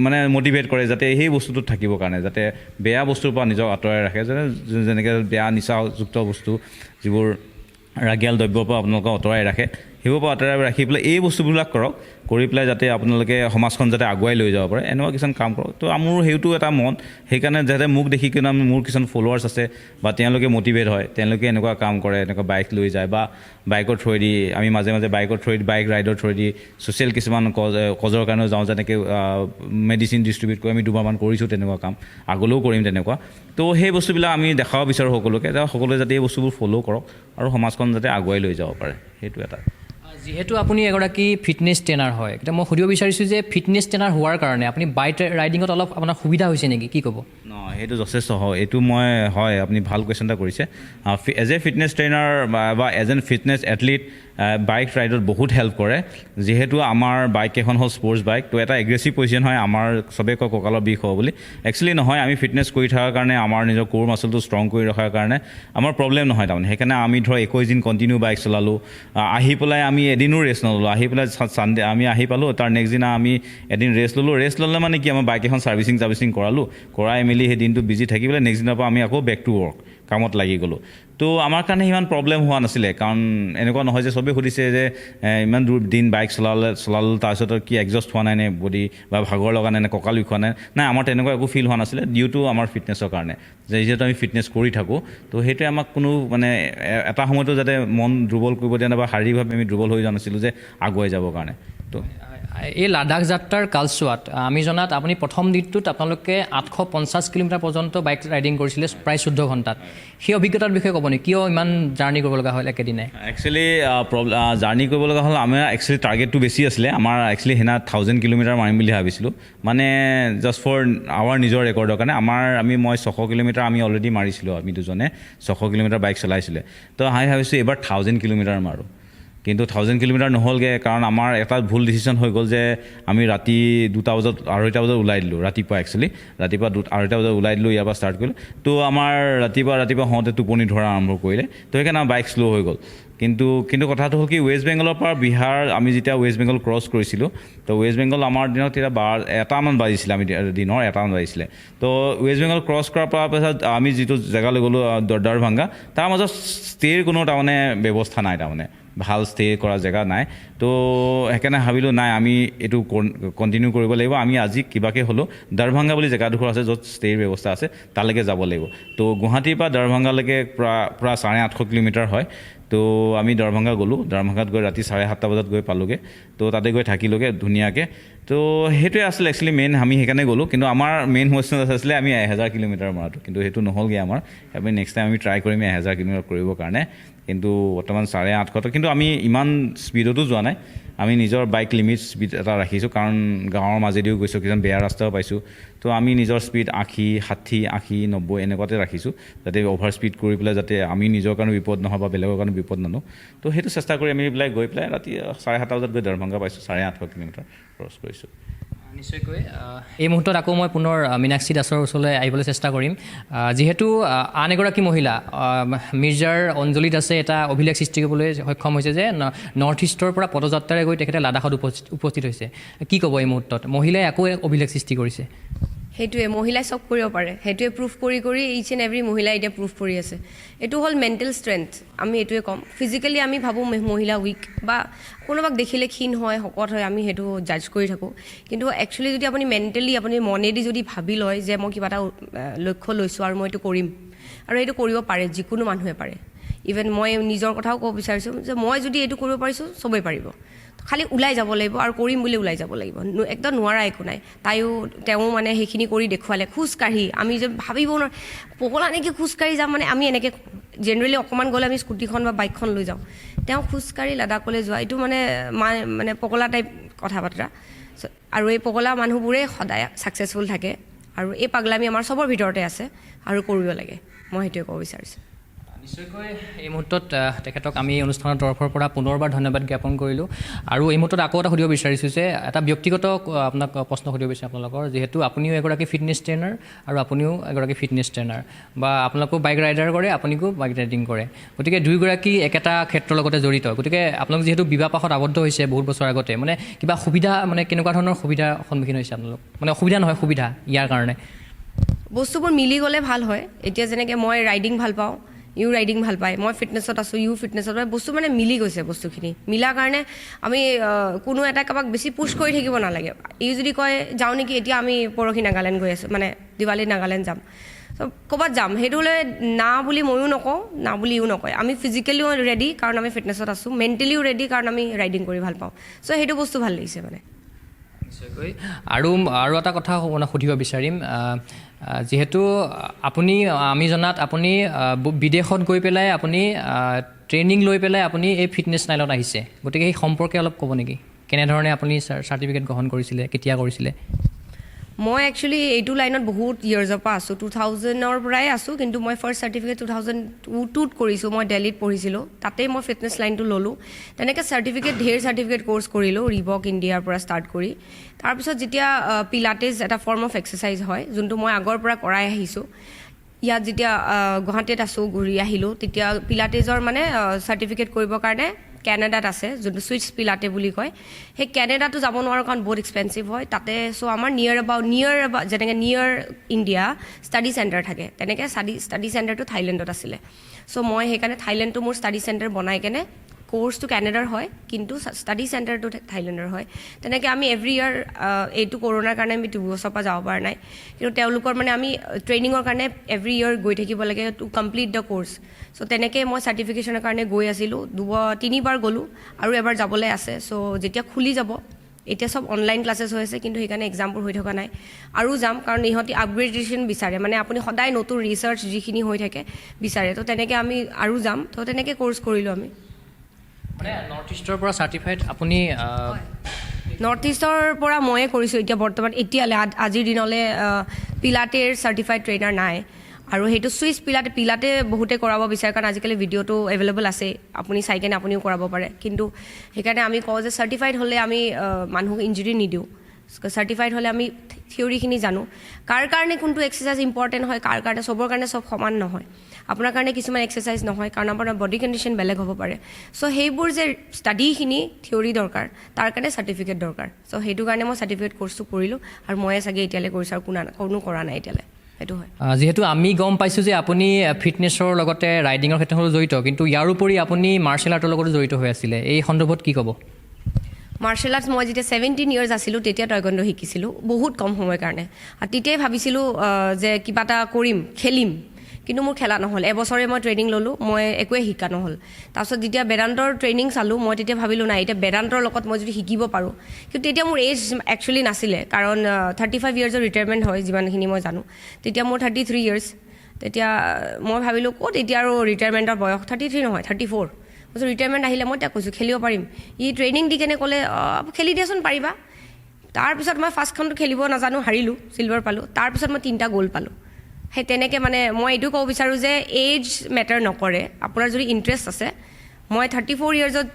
মানে মটিভেট কৰে যাতে সেই বস্তুটোত থাকিবৰ কাৰণে যাতে বেয়া বস্তুৰ পৰা নিজক আঁতৰাই ৰাখে যেনেকৈ বেয়া নিচাযুক্ত বস্তু যিবোৰ ৰাগিয়াল দ্ৰব্যৰ পৰা আপোনালোকক আঁতৰাই ৰাখে সেইবোৰ পৰা আঁতৰাই ৰাখি পেলাই এই বস্তুবিলাক কৰক কৰি পেলাই যাতে আপোনালোকে সমাজখন যাতে আগুৱাই লৈ যাব পাৰে এনেকুৱা কিছুমান কাম কৰক তো মোৰ সেইটো এটা মন সেইকাৰণে যাতে মোক দেখি কিনে মোৰ কিছুমান ফলোৱাৰ্ছ আছে বা তেওঁলোকে মটিভেট হয় তেওঁলোকে এনেকুৱা কাম কৰে এনেকুৱা বাইক লৈ যায় বা বাইকৰ থ্ৰুৱেদি আমি মাজে মাজে বাইকৰ থ্ৰুৱেদি বাইক ৰাইডৰ থ্ৰুৱেদি ছ'চিয়েল কিছুমান কজৰ কাৰণেও যাওঁ যেনেকৈ মেডিচিন ডিষ্ট্ৰিবিউট কৰি আমি 2বাৰমান কৰিছোঁ তেনেকুৱা কাম আগলৈও কৰিম তেনেকুৱা তো সেই বস্তুবিলাক আমি দেখাব বিচাৰোঁ সকলোকে সকলোৱে যাতে এই বস্তুবোৰ ফ'ল' কৰক আৰু সমাজখন যাতে আগুৱাই লৈ যাব পাৰে সেইটো এটা যিহেতু আপুনি এগৰাকী ফিটনেছ ট্ৰেইনাৰ হয় এতিয়া মই সুধিব বিচাৰিছোঁ যে ফিটনেছ ট্ৰেইনাৰ হোৱাৰ কাৰণে আপুনি বাইক ৰাইডিঙত অলপ আপোনাৰ সুবিধা হৈছে নেকি কি ক'ব সেইটো যথেষ্ট হয় এইটো মই হয় আপুনি ভাল কুৱেশ্যন এটা কৰিছে এজ এ ফিটনেছ ট্ৰেইনাৰ বা as an fitness athlete bike ৰাইডত বহুত হেল্প কৰে যিহেতু আমাৰ বাইক এখন হ'ল স্পৰ্টছ বাইক তো এটা এগ্ৰেছিভ পজিশ্যন হয় আমাৰ চবেই কয় কঁকালৰ বিষ হ'ব বুলি একচুৱেলি নহয় আমি ফিটনেছ কৰি থকাৰ কাৰণে আমাৰ নিজৰ কোৰ মাচলটো ষ্ট্ৰং কৰি ৰখাৰ কাৰণে আমাৰ প্ৰব্লেম নহয় তাৰমানে সেইকাৰণে আমি ধৰক 21 দিন কণ্টিনিউ বাইক চলালোঁ আহি পেলাই আমি এদিনো ৰেষ্ট নল'লোঁ আহি পেলাই ছানডে আমি আহি পালোঁ তাৰ নেক্সট দিনা আমি এদিন ৰেষ্ট ল'লে মানে কি আমাৰ বাইক এখন ছাৰ্ভিচিং কৰালোঁ কৰাই মেলি সেই দিনটো বিজি থাকি পেলাই নেক্সট দিনৰ পৰা আমি আকৌ বেক টু ৱৰ্ক কামত লাগি গ'লোঁ তো আমাৰ কাৰণে ইমান প্ৰব্লেম হোৱা নাছিলে কাৰণ এনেকুৱা নহয় যে চবেই সুধিছে যে ইমান দূৰ দিন বাইক চলালোঁ তাৰপিছত কি এক্সজষ্ট হোৱা নাই নে বডি বা ভাগৰ লগা নাই নে কঁকাল বিষ হোৱা নাই আমাৰ তেনেকুৱা একো ফিল হোৱা নাছিলে ডিউ টু আমাৰ ফিটনেছৰ কাৰণে যে যিহেতু আমি ফিটনেছ কৰি থাকোঁ তো সেইটোৱে আমাক কোনো মানে এটা সময়তো যাতে মন দুৰ্বল কৰিব দিয়া নাই বা শাৰীৰিকভাৱে আমি দুৰ্বল হৈ যোৱা নাছিলোঁ যে আগুৱাই যাবৰ কাৰণে তো এই লাডাখ যাত্ৰাৰ কালচোৱাত আমি জনাত আপুনি প্ৰথম দিনটোত আপোনালোকে 850 কিলোমিটাৰ পৰ্যন্ত বাইক ৰাইডিং কৰিছিলে প্ৰায় 14 ঘণ্টাত সেই অভিজ্ঞতাৰ বিষয়ে ক'ব নেকি কিয় ইমান জাৰ্ণি কৰিব লগা হ'ল একেদিনাই একচুৱেলি জাৰ্ণি কৰিব লগা হ'ল আমাৰ একচুৱেলি টাৰ্গেটটো বেছি আছিলে আমাৰ একচুৱেলি সেইদিনা 1000 কিলোমিটাৰ মাৰিম বুলি ভাবিছিলোঁ মানে জাষ্ট ফৰ আৱাৰ নিজৰ ৰেকৰ্ডৰ কাৰণে মই 600 কিলোমিটাৰ আমি অলৰেডি মাৰিছিলোঁ আমি দুজনে 600 কিলোমিটাৰ বাইক চলাইছিলে তো আমি ভাবিছোঁ এইবাৰ 1000 কিলোমিটাৰ মাৰোঁ কিন্তু 1000 কিলোমিটাৰ নহ'লগৈ কাৰণ আমাৰ এটা ভুল ডিচিশ্যন হৈ গ'ল যে আমি ৰাতি 2:30 বজাত ওলাই দিলোঁ ৰাতিপুৱা 2:30 বজাত ওলাই দিলোঁ ইয়াৰ পৰা ষ্টাৰ্ট কৰিলোঁ তো আমাৰ ৰাতিপুৱা হওঁতে টোপনি ধৰা আৰম্ভ কৰিলে তো সেইকাৰণে আমাৰ বাইক শ্ল' হৈ গ'ল কিন্তু কথাটো হ'ল কি ৱেষ্ট বেংগলৰ পৰা বিহাৰ আমি যেতিয়া ৱেষ্ট বেংগল ক্ৰছ কৰিছিলোঁ তো ৱেষ্ট বেংগল আমাৰ দিনত তেতিয়া 1টামান বাজিছিলে আমি দিনৰ 1টামান বাজিছিলে তো ৱেষ্ট বেংগল ক্ৰছ কৰাৰ পাছত আমি যিটো জেগালৈ গ'লোঁ দৰভাংগা তাৰ মাজত ষ্টে'ৰ কোনো তাৰমানে ব্যৱস্থা নাই তাৰমানে ভাল ষ্টে কৰা জেগা নাই তো সেইকাৰণে ভাবিলোঁ নাই আমি এইটো কণ্টিনিউ কৰিব লাগিব আমি আজি কিবাকৈ হ'লেও দৰভাংগা বুলি জেগাডোখৰ আছে য'ত ষ্টে'ৰ ব্যৱস্থা আছে তালৈকে যাব লাগিব তো গুৱাহাটীৰ পৰা দৰভাংগালৈকে প্ৰায় 850 কিলোমিটাৰ হয় তো আমি দৰভংগা গ'লোঁ, দৰভংগাত গৈ ৰাতি 7:30 বজাত গৈ পালোঁগৈ। তো তাতে গৈ থাকিলোগৈ ধুনীয়াকৈ। তো সেইটোৱে আছিলে একচুৱেলি মেইন, আমি সেইকাৰণে গ'লোঁ। কিন্তু আমাৰ মেইন হোৱাটছ আছিলে আমি 1000 কিলোমিটাৰ মৰাটো, কিন্তু সেইটো নহ'লগৈ আমাৰ। আমি নেক্সট টাইম আমি ট্ৰাই কৰিম 1000 কিলোমিটাৰ কৰিবৰ কাৰণে, কিন্তু বৰ্তমান 850। কিন্তু আমি ইমান স্পীডতো যোৱা নাই, আমি নিজৰ বাইক লিমিট স্পীড এটা ৰাখিছোঁ, কাৰণ গাঁৱৰ মাজেদিও গৈছোঁ, কিছুমান বেয়া ৰাস্তাও পাইছোঁ। তো আমি নিজৰ স্পীড 80, 60, 80, 90 এনেকুৱাতে ৰাখিছোঁ, যাতে অভাৰ স্পীড কৰি পেলাই যাতে আমি নিজৰ কাৰণে বিপদ নহয় বা বেলেগৰ কাৰণে বিপদ নানো। তো সেইটো চেষ্টা কৰি আমি এইবিলাক গৈ পেলাই ৰাতি 7:30 বজাত গৈ দৰভংগা পাইছোঁ, 850 কিলোমিটাৰ ক্ৰছ কৰিছোঁ। নিশ্চয়কৈ এই মুহূৰ্তত আকৌ মই পুনৰ মীনাক্ষী দাসৰ ওচৰলৈ আহিবলৈ চেষ্টা কৰিম। যিহেতু আন এগৰাকী মহিলা মিৰ্জাৰ অঞ্জলি দাসে এটা অভিলেখ সৃষ্টি কৰিবলৈ সক্ষম হৈছে যে নৰ্থ ইষ্টৰ পৰা পদযাত্ৰাৰে গৈ তেখেতে লাডাখত উপস্থিত হৈছে। কি ক'ব এই মুহূৰ্তত? মহিলাই আকৌ এক অভিলেখ সৃষ্টি কৰিছে। সেইটোৱে মহিলাই চব কৰিব পাৰে, সেইটোৱে প্ৰুফ কৰি কৰি ইচ এণ্ড এভৰি মহিলাই এতিয়া প্ৰুফ কৰি আছে। এইটো হ'ল মেণ্টেল ষ্ট্ৰেংথ, আমি এইটোৱে ক'ম। ফিজিকেলি আমি ভাবোঁ মহিলা উইক বা কোনোবাক দেখিলে ক্ষীণ হয়, শকত হয়, আমি সেইটো জাজ কৰি থাকোঁ। কিন্তু একচুৱেলি যদি আপুনি মেণ্টেলি আপুনি মনেদি যদি ভাবি লয় যে মই কিবা এটা লক্ষ্য লৈছোঁ আৰু মই এইটো কৰিম, আৰু এইটো কৰিব পাৰে, যিকোনো মানুহে পাৰে। ইভেন মই নিজৰ কথাও ক'ব বিচাৰিছোঁ যে মই যদি এইটো কৰিব পাৰিছোঁ, চবেই পাৰিব। খালি ওলাই যাব লাগিব আৰু কৰিম বুলি ওলাই যাব লাগিব, একদম নোৱাৰা একো নাই। তেওঁ মানে সেইখিনি কৰি দেখুৱালে, খোজকাঢ়ি। আমি যে ভাবিব নোৱাৰোঁ পগলা এনেকৈ খোজকাঢ়ি যাম, মানে আমি এনেকৈ জেনেৰেলি অকণমান গ'লে আমি স্কুটিখন বা বাইকখন লৈ যাওঁ, তেওঁ খোজকাঢ়ি লাডাখলৈ যোৱা, এইটো মানে পগলা টাইপ কথা বাৰ্তা। আৰু এই পগলা মানুহবোৰেই সদায় ছাকচেছফুল থাকে, আৰু এই পাগলামি আমাৰ চবৰ ভিতৰতে আছে আৰু কৰিব লাগে, মই সেইটোৱে ক'ব বিচাৰিছোঁ। নিশ্চয়কৈ এই মুহূৰ্তত তেখেতক আমি এই অনুষ্ঠানৰ তৰফৰ পৰা পুনৰবাৰ ধন্যবাদ জ্ঞাপন কৰিলোঁ। আৰু এই মুহূৰ্তত আকৌ এটা সুধিব বিচাৰিছোঁ যে এটা ব্যক্তিগত আপোনাক প্ৰশ্ন সুধিব বিচাৰিছোঁ আপোনালোকৰ, যিহেতু আপুনিও এগৰাকী ফিটনেছ ট্ৰেইনাৰ আৰু আপুনিও এগৰাকী ফিটনেছ ট্ৰেইনাৰ, বা আপোনালোকেও বাইক ৰাইডাৰ কৰে, আপুনিও বাইক ৰাইডিং কৰে, গতিকে দুয়োগৰাকী একেটা ক্ষেত্ৰৰ লগতে জড়িত। গতিকে আপোনালোক যিহেতু বিবাহপাশত আবদ্ধ হৈছে বহুত বছৰ আগতে, মানে কিবা সুবিধা, মানে কেনেকুৱা ধৰণৰ সুবিধাৰ সন্মুখীন হৈছে আপোনালোক? মানে অসুবিধা নহয়, সুবিধা ইয়াৰ কাৰণে বস্তুবোৰ মিলি গ'লে ভাল হয়। এতিয়া যেনেকৈ মই ৰাইডিং ভাল পাওঁ, ইউ ৰাইডিং ভাল পায়, মই ফিটনেছত আছোঁ, ইউ ফিটনেছত, বস্তু মানে মিলি গৈছে। বস্তুখিনি মিলাৰ কাৰণে আমি কোনো এটা কাৰোবাক বেছি পুছ কৰি থাকিব নালাগে। ইউ যদি কয় যাওঁ নেকি, এতিয়া আমি পৰহি নাগালেণ্ড গৈ আছোঁ, মানে দিৱালীত নাগালেণ্ড যাম, ত' ক'ৰবাত যাম, সেইটো হ'লে না বুলি ময়ো নকওঁ, না বুলি ইও নকয়। আমি ফিজিকেলিও ৰেডি কাৰণ আমি ফিটনেছত আছোঁ, মেণ্টেলিও ৰেডি কাৰণ আমি ৰাইডিং কৰি ভাল পাওঁ। চ' সেইটো বস্তু ভাল লাগিছে মানে। নিশ্চয়কৈ। আৰু এটা কথা মানে সুধিব বিচাৰিম, যিহেতু আপুনি, আমি জনাত আপুনি বিদেশত গৈ পেলাই আপুনি ট্ৰেইনিং লৈ পেলাই আপুনি এই ফিটনেছ লাইনত আহিছে, গতিকে সেই সম্পৰ্কে অলপ ক'ব নেকি? কেনেধৰণে আপুনি চাৰ্টিফিকেট গ্ৰহণ কৰিছিলে, কেতিয়া কৰিছিলে? মই একচুৱেলি এইটো লাইনত বহুত ইয়াৰ্ছৰ পৰা আছোঁ, 2000ৰ পৰাই আছোঁ। কিন্তু মই ফাৰ্ষ্ট চাৰ্টিফিকেট 2002ত কৰিছোঁ, মই দিল্লীত পঢ়িছিলোঁ, তাতেই মই ফিটনেছ লাইনটো ল'লোঁ। তেনেকৈ ঢেৰ চাৰ্টিফিকেট কৰ্চ কৰিলোঁ, ৰিবক ইণ্ডিয়াৰ পৰা ষ্টাৰ্ট কৰি। তাৰপিছত যেতিয়া পিলাটেছ এটা ফৰ্ম অফ এক্সাৰচাইজ হয়, যোনটো মই আগৰ পৰা কৰাই আহিছোঁ। ইয়াত যেতিয়া গুৱাহাটীত আছোঁ, ঘূৰি আহিলোঁ, তেতিয়া পিলাটেছৰ মানে চাৰ্টিফিকেট কৰিবৰ কাৰণে কেনেডাত আছে, যোনটো ছুইচ পিলাটে বুলি কয়। সেই কেনেডাটো যাব নোৱাৰোঁ কাৰণ বহুত এক্সপেঞ্চিভ হয় তাতে। চ' আমাৰ নিয়াৰ এবাউট যেনেকৈ নিয়াৰ ইণ্ডিয়া ষ্টাডি চেণ্টাৰ থাকে, তেনেকৈ ষ্টাডি চেণ্টাৰটো থাইলেণ্ডত আছিলে। চ' মই সেইকাৰণে থাইলেণ্ডটো মোৰ ষ্টাডি চেণ্টাৰ বনাই কেনে, কোৰ্চটো কেনেডাৰ হয় কিন্তু ষ্টাডি চেণ্টাৰটো থাইলেণ্ডৰ হয়। তেনেকৈ আমি এভৰি ইয়াৰ, এইটো কৰোণাৰ কাৰণে আমি 2 বছৰৰ পৰা যাব পৰা নাই, কিন্তু তেওঁলোকৰ মানে আমি ট্ৰেইনিঙৰ কাৰণে এভৰি ইয়াৰ গৈ থাকিব লাগে টু কমপ্লিট দ্য কোৰ্চ। চ' তেনেকৈ মই চাৰ্টিফিকেশ্যনৰ কাৰণে গৈ আছিলোঁ, 3বাৰ গ'লোঁ আৰু এবাৰ যাবলৈ আছে। চ' যেতিয়া খুলি যাব, এতিয়া চব অনলাইন ক্লাছেছ হৈ আছে, কিন্তু সেইকাৰণে এক্সামবোৰ হৈ থকা নাই। আৰু যাম কাৰণ ইহঁতি আপগ্ৰেডেশ্যন বিচাৰে, মানে আপুনি সদায় নতুন ৰিচাৰ্চ যিখিনি হৈ থাকে বিচাৰে। তো তেনেকৈ আমি আৰু যাম, তো তেনেকৈ কোৰ্চ কৰিলোঁ আমি। মানে নৰ্থ ইষ্টৰ পৰা চাৰ্টিফাইড আপুনি? নৰ্থ ইষ্টৰ পৰা ময়ে কৰিছোঁ এতিয়া বৰ্তমান, এতিয়ালৈ আজিৰ দিনলৈ পিলাটেৰ চাৰ্টিফাইড ট্ৰেইনাৰ নাই। আৰু সেইটো ছুইচ পিলাটে বহুতে কৰাব বিচাৰে, কাৰণ আজিকালি ভিডিঅ'টো এভেইলেবল আছে, আপুনি চাই কেনে আপুনিও কৰাব পাৰে। কিন্তু সেইকাৰণে আমি কওঁ যে চাৰ্টিফাইড হ'লে আমি মানুহক ইঞ্জুৰি নিদিওঁ, চাৰ্টিফাইড হ'লে আমি থিয়ৰিখিনি জানো, কাৰ কাৰণে কোনটো এক্সাৰচাইজ ইম্পৰ্টেণ্ট হয়, কাৰ কাৰণে, চবৰ কাৰণে চব সমান নহয়। আপোনাৰ কাৰণে কিছুমান এক্সাৰচাইজ নহয়, কাৰণ আপোনাৰ বডি কণ্ডিশ্যন বেলেগ হ'ব পাৰে। চ' সেইবোৰ যে ষ্টাডিখিনি থিয়ৰি দৰকাৰ, তাৰ কাৰণে চাৰ্টিফিকেট দৰকাৰ। চ' সেইটো কাৰণে মই চাৰ্টিফিকেট কৰ্চটো কৰিলোঁ, আৰু ময়ে চাগে এতিয়ালৈ কৰিছোঁ, আৰু কোনো কৰা নাই এতিয়ালৈ। সেইটো হয়। যিহেতু আমি গম পাইছোঁ যে আপুনি ফিটনেছৰ লগতে ৰাইডিঙৰ ক্ষেত্ৰত জড়িত, কিন্তু ইয়াৰ উপৰি আপুনি মাৰ্চেল আৰ্টৰ লগতো জড়িত হৈ আছিলে, এই সন্দৰ্ভত কি ক'ব? মাৰ্চেল আৰ্টছ মই যেতিয়া 17 ইয়াৰ্ছ আছিলোঁ, তেতিয়া টাইকোৱাণ্ডো শিকিছিলোঁ, বহুত কম সময়ৰ কাৰণে। আৰু তেতিয়াই ভাবিছিলোঁ যে কিবা এটা কৰিম, খেলিম, কিন্তু মোৰ খেলা নহ'ল এবছৰে মই ট্ৰেইনিং ল'লোঁ মই একোৱে শিকা নহ'ল তাৰপিছত যেতিয়া বেদান্তৰ ট্ৰেইনিং চালোঁ মই তেতিয়া ভাবিলোঁ নাই এতিয়া বেদান্তৰ লগত মই যদি শিকিব পাৰোঁ কিন্তু তেতিয়া মোৰ এজ একচুৱেলি নাছিলে কাৰণ 35 ইয়াৰ্ছৰ ৰিটায়াৰমেণ্ট হয় যিমানখিনি মই জানো তেতিয়া মোৰ 33 ইয়াৰ্ছ তেতিয়া মই ভাবিলোঁ ক'ত এতিয়া আৰু ৰিটায়াৰমেণ্টৰ বয়স 33 নহয় 34 তাৰপিছত ৰিটায়াৰমেণ্ট আহিলে মই তাক কৈছোঁ খেলিব পাৰিম ই ট্ৰেইনিং দি কেনে ক'লে খেলি দিয়াচোন পাৰিবা তাৰপিছত মই ফাৰ্ষ্টখনটো খেলিব নাজানো হাৰিলোঁ চিলভাৰ পালোঁ তাৰপিছত মই 3টা গ'ল্ড পালোঁ সেই তেনেকৈ মানে মই এইটো ক'ব বিচাৰোঁ যে এজ মেটাৰ নকৰে আপোনাৰ যদি ইণ্টাৰেষ্ট আছে মই 34 ইয়াৰ্ছত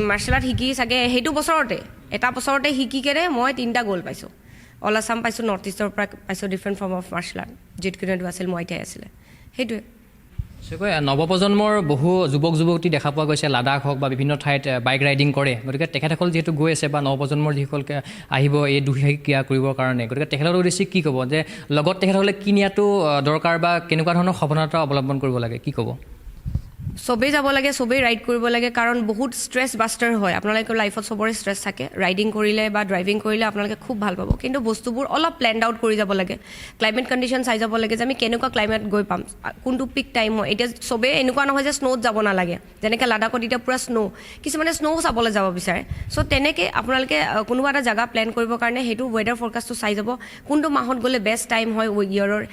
মাৰ্চেল আৰ্ট শিকি চাগে সেইটো বছৰতে এটা বছৰতে শিকি কেনে মই 3টা গ'ল্ড পাইছোঁ অল আছাম পাইছোঁ নৰ্থ ইষ্টৰ পৰা পাইছোঁ different form of martial art জিতকিনেটো আছিল মই ঠাই আছিলে সেইটোৱে সঁচাকৈ নৱপ্ৰজন্মৰ বহু যুৱক যুৱতী দেখা পোৱা গৈছে লাডাখ হওক বা বিভিন্ন ঠাইত বাইক ৰাইডিং কৰে গতিকে তেখেতসকল যিহেতু গৈ আছে বা নৱপ্ৰজন্মৰ যিসকলকে আহিব এই দুঃসাহসিক ক্ৰিয়া কৰিবৰ কাৰণে গতিকে তেখেতসকলৰ উদ্দেশ্যে কি ক'ব যে লগত তেখেতসকলে কি নিয়াটো দৰকাৰ বা কেনেকুৱা ধৰণৰ সাৱধানতা অৱলম্বন কৰিব লাগে কি ক'ব চবেই যাব লাগে চবেই ৰাইড কৰিব লাগে কাৰণ বহুত ষ্ট্ৰেছ বাষ্টাৰ হয় আপোনালোকৰ লাইফত চবৰে ষ্ট্ৰেছ থাকে ৰাইডিং কৰিলে বা ড্ৰাইভিং কৰিলে আপোনালোকে খুব ভাল পাব কিন্তু বস্তুবোৰ অলপ প্লেণ্ড আউট কৰি যাব লাগে ক্লাইমেট কণ্ডিশ্যন চাই যাব লাগে যে আমি কেনেকুৱা ক্লাইমেট গৈ পাম কোনটো পিক টাইম হয় এতিয়া চবেই এনেকুৱা নহয় যে স্ন'ত যাব নালাগে যেনেকৈ লাডাখত এতিয়া পূৰা স্ন' কিছুমানে স্ন' চাবলৈ যাব বিচাৰে চ' তেনেকৈ আপোনালোকে কোনোবা এটা জেগা প্লেন কৰিবৰ কাৰণে সেইটো ৱেডাৰ ফৰকাষ্টটো চাই যাব কোনটো মাহত গ'লে বেষ্ট টাইম হয় ইয়েৰৰ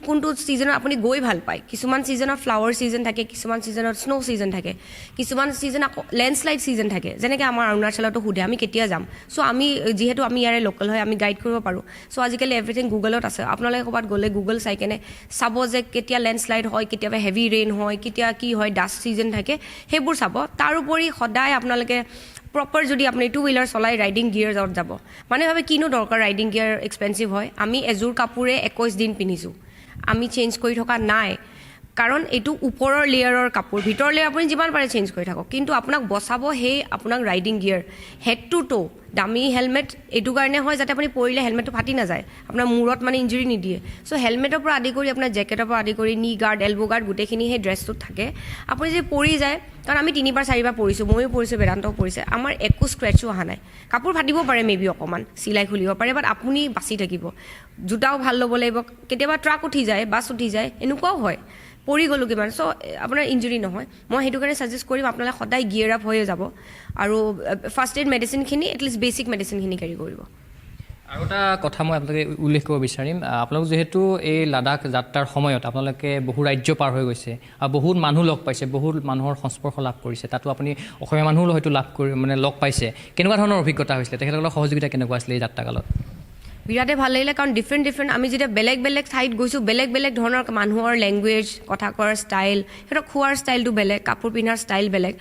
কোনটো ছিজনত আপুনি গৈ ভাল পায় কিছুমান ছিজনত ফ্লাৱাৰ ছিজন থাকে কিছুমান ছিজনত স্ন' ছিজন থাকে কিছুমান ছিজন আকৌ লেণ্ডশ্লাইড ছিজন থাকে যেনেকৈ আমাৰ অৰুণাচলতো সোধে আমি কেতিয়া যাম চ' আমি যিহেতু আমি ইয়াৰে লোকেল হয় আমি গাইড কৰিব পাৰোঁ চ' আজিকালি এভৰিথিং গুগলত আছে আপোনালোকে ক'ৰবাত গ'লে গুগল চাই কেনে চাব যে কেতিয়া লেণ্ডশ্লাইড হয় কেতিয়াবা হেভি ৰেইন হয় কেতিয়া কি হয় ডাষ্ট ছিজন থাকে সেইবোৰ চাব তাৰোপৰি সদায় আপোনালোকে প্ৰপাৰ যদি আপুনি 2 হুইলাৰ চলাই ৰাইডিং গিয়াৰত যাব মানে ভাবে কিনো দৰকাৰ ৰাইডিং গিয়াৰ এক্সপেঞ্চিভ হয় আমি এযোৰ কাপোৰে 21 দিন পিন্ধিছোঁ আমি চেঞ্জ কৰি থকা নাই কাৰণ এইটো ওপৰৰ লেয়াৰৰ কাপোৰ ভিতৰৰ লেয়াৰ আপুনি যিমান পাৰে চেঞ্জ কৰি থাকক কিন্তু আপোনাক বচাব সেই আপোনাক ৰাইডিং গিয়াৰ হেড টু টো দামী হেলমেট এইটো কাৰণে হয় যাতে আপুনি পৰিলে হেলমেটটো ফাটি নাযায় আপোনাৰ মূৰত মানে ইঞ্জুৰি নিদিয়ে চ' হেলমেটৰ পৰা আদি কৰি আপোনাৰ জেকেটৰ পৰা আদি কৰি নি গাৰ্ড এলব' গাৰ্ড গোটেইখিনি সেই ড্ৰেছটোত থাকে আপুনি যদি পৰি যায় কাৰণ আমি 3-4 4বাৰ পৰিছোঁ ময়ো পৰিছোঁ বেদান্তও পৰিছে আমাৰ একো স্ক্ৰেচো অহা নাই কাপোৰ ফাটিব পাৰে মেবি অকণমান চিলাই খুলিব পাৰে বাট আপুনি বাচি থাকিব জোতাও ভাল ল'ব লাগিব কেতিয়াবা ট্ৰাক উঠি যায় বাছ উঠি যায় এনেকুৱাও হয় পৰি গ'লোঁ কিমান চ' আপোনাৰ ইঞ্জুৰি নহয় মই সেইটো কাৰণে ছাজেষ্ট কৰিম আপোনালোকে সদায় গিয়াৰ আপ হৈয়ে যাব আৰু ফাৰ্ষ্ট এইড মেডিচিনখিনি এটলিষ্ট বেচিক মেডিচিনখিনি কেৰি কৰিব আৰু এটা কথা মই আপোনালোকে উল্লেখ কৰিব বিচাৰিম আপোনালোক যিহেতু এই লাডাখ যাত্ৰাৰ সময়ত আপোনালোকে বহু ৰাজ্য পাৰ হৈ গৈছে আৰু বহুত মানুহ লগ পাইছে বহুত মানুহৰ সংস্পৰ্শ লাভ কৰিছে তাতো আপুনি অসমীয়া মানুহো হয়তো লাভ কৰি মানে লগ পাইছে কেনেকুৱা ধৰণৰ অভিজ্ঞতা হৈছিলে তেখেতসকলৰ সহযোগিতা কেনেকুৱা আছিলে এই যাত্ৰাকালত বিৰাটে ভাল লাগিলে কাৰণ ডিফাৰেণ্ট আমি যেতিয়া বেলেগ বেলেগ ঠাইত গৈছোঁ বেলেগ ধৰণৰ মানুহৰ লেংগুৱেজ কথা কোৱাৰ ষ্টাইল সিহঁতৰ খোৱাৰ ষ্টাইলটো বেলেগ কাপোৰ পিন্ধাৰ ষ্টাইল বেলেগ